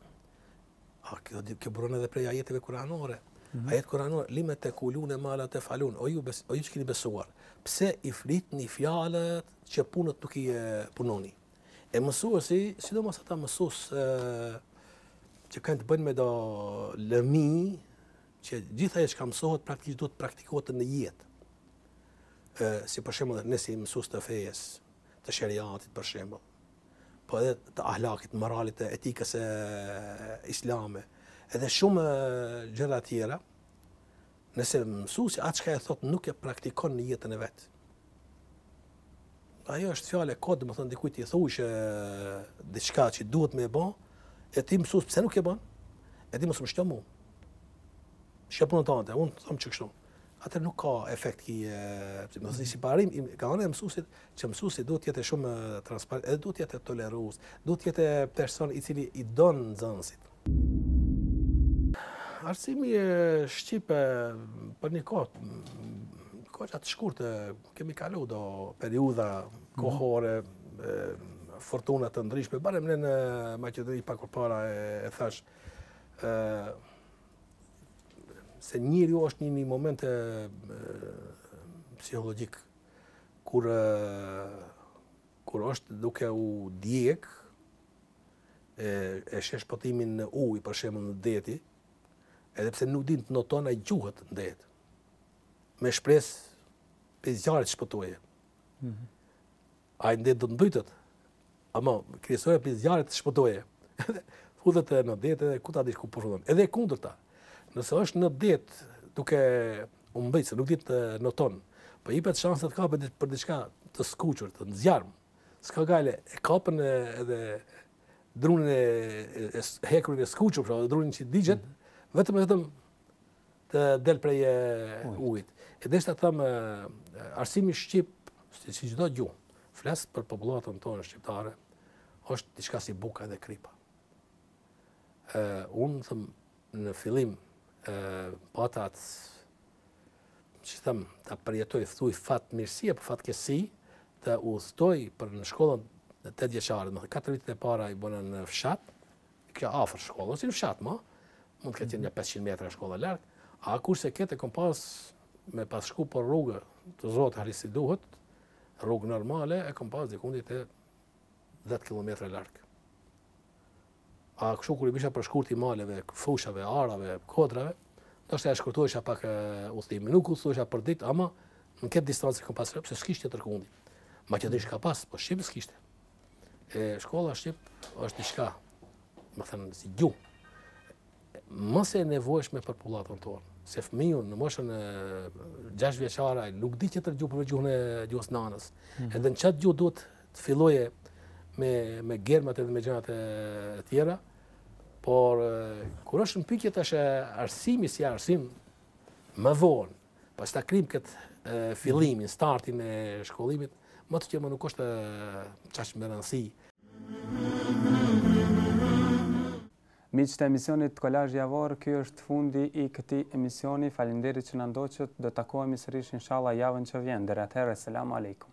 kjo buron edhe prej ajeteve kuranore. Ajet kuranore, lime te kulune ma la te falun, o ju që keni besuar, pse i flitni fjalët që punët nuk i punoni. E mësuesi, sidomos ata mësues që kanë të bëjnë me do lëmi, që gjithë ajo që mësohet praktikisht duhet praktikohet në jetë. Si për shembull, nëse mësues të fejes, të shariatit për shembull, po edhe të ahlakit, moralit, të etikës islame, edhe shumë gjëra tjera, nëse mësuesi atë çka e thot nuk e praktikon në jetën e vet. ajo është fjalë kod, do të thonë dikujt i thuaj diçka që duhet me e bë, e ti mësues pse nuk e bën? E ti mos më shto mua. Shqipun tonë, unë them që kështu. Atë nuk ka efekt mësi si parim, ka qenë mësuesit që mësuesi duhet të jetë shumë transparent, edhe duhet të jetë tolerues, duhet të jetë person i cili i don nxënësit. Arsimi shqip për një kohë të shkurtë kemi kalu do periudha kohore, fortuna të ndryshme, barem në Maqedoni pak përpara e thash se njeriu është një moment psikologjik kur është duke u djeg e shesh potimin në ujë për shembull në deti, edhe pse nuk din të noton ai gjuhët në det. Me shpresë pe zjarrit shpëtoje. Ai ndet do të mbytet. Ama krijoja pe zjarrit shpëtoje. Fudhet në det edhe ku ta dish ku po. Edhe kundërta. Nëse është në det duke u mbytë, nuk di të noton, po jepet shanse të kapet për diçka të skuqur, të nxjarm. S'ka gale, e kapën edhe drunin e hekurin e skuqur, pra drunin që digjet, vetëm të del prej ujit. E deshta të them, arsimi shqip, si çdo gjuhë, flas për popullatën tonë shqiptare, është diçka si buka dhe kripa. Unë them në fillim patat që them ta përjetoj thuj fatmirësi apo fatkeqësi të udhtoj për në shkollën 8 vjeçare, më 4 vitet e para i bëna në fshat, kjo afër shkollës, si në fshat mund të ketë një 500 metra shkolla larg, a kurse ketë kom pas me pas shku për rrugë të Zotit Hari si duhet, rrugë normale e kom pas dikundit e 10 kilometra larg. A kështu kur i bisha për shkurti maleve, fushave, arave, kodrave, ndoshta e shkurtohesha pak udhtimin. Nuk udhtohesha për ditë, ama në këtë distancë kam pasur pse s'kishte tërkundi. Maqedonisht ka pas, po shqip s'kishte. Shkolla shqip është diçka, më thënë si gjuhë. Mos e nevojshme për popullatën tonë. Se fëmiu në moshën 6 vjeçare nuk di tjetër gjuhë për gjuhën e gjuhës nanës. Edhe në çat gjuhë duhet të filloje me germat edhe me gjërat e tjera. Por kur është në pikje tash arsimi si arsim më vonë, pas ta krim këtë fillimin, startin e shkollimit, më të që më nuk është çaq me rëndësi. Miq të emisionit Kolazh Javor, ky është fundi i këtij emisioni. Faleminderit që na ndoqët. Do takohemi sërish inshallah javën që vjen. Deri atëherë, selam aleikum.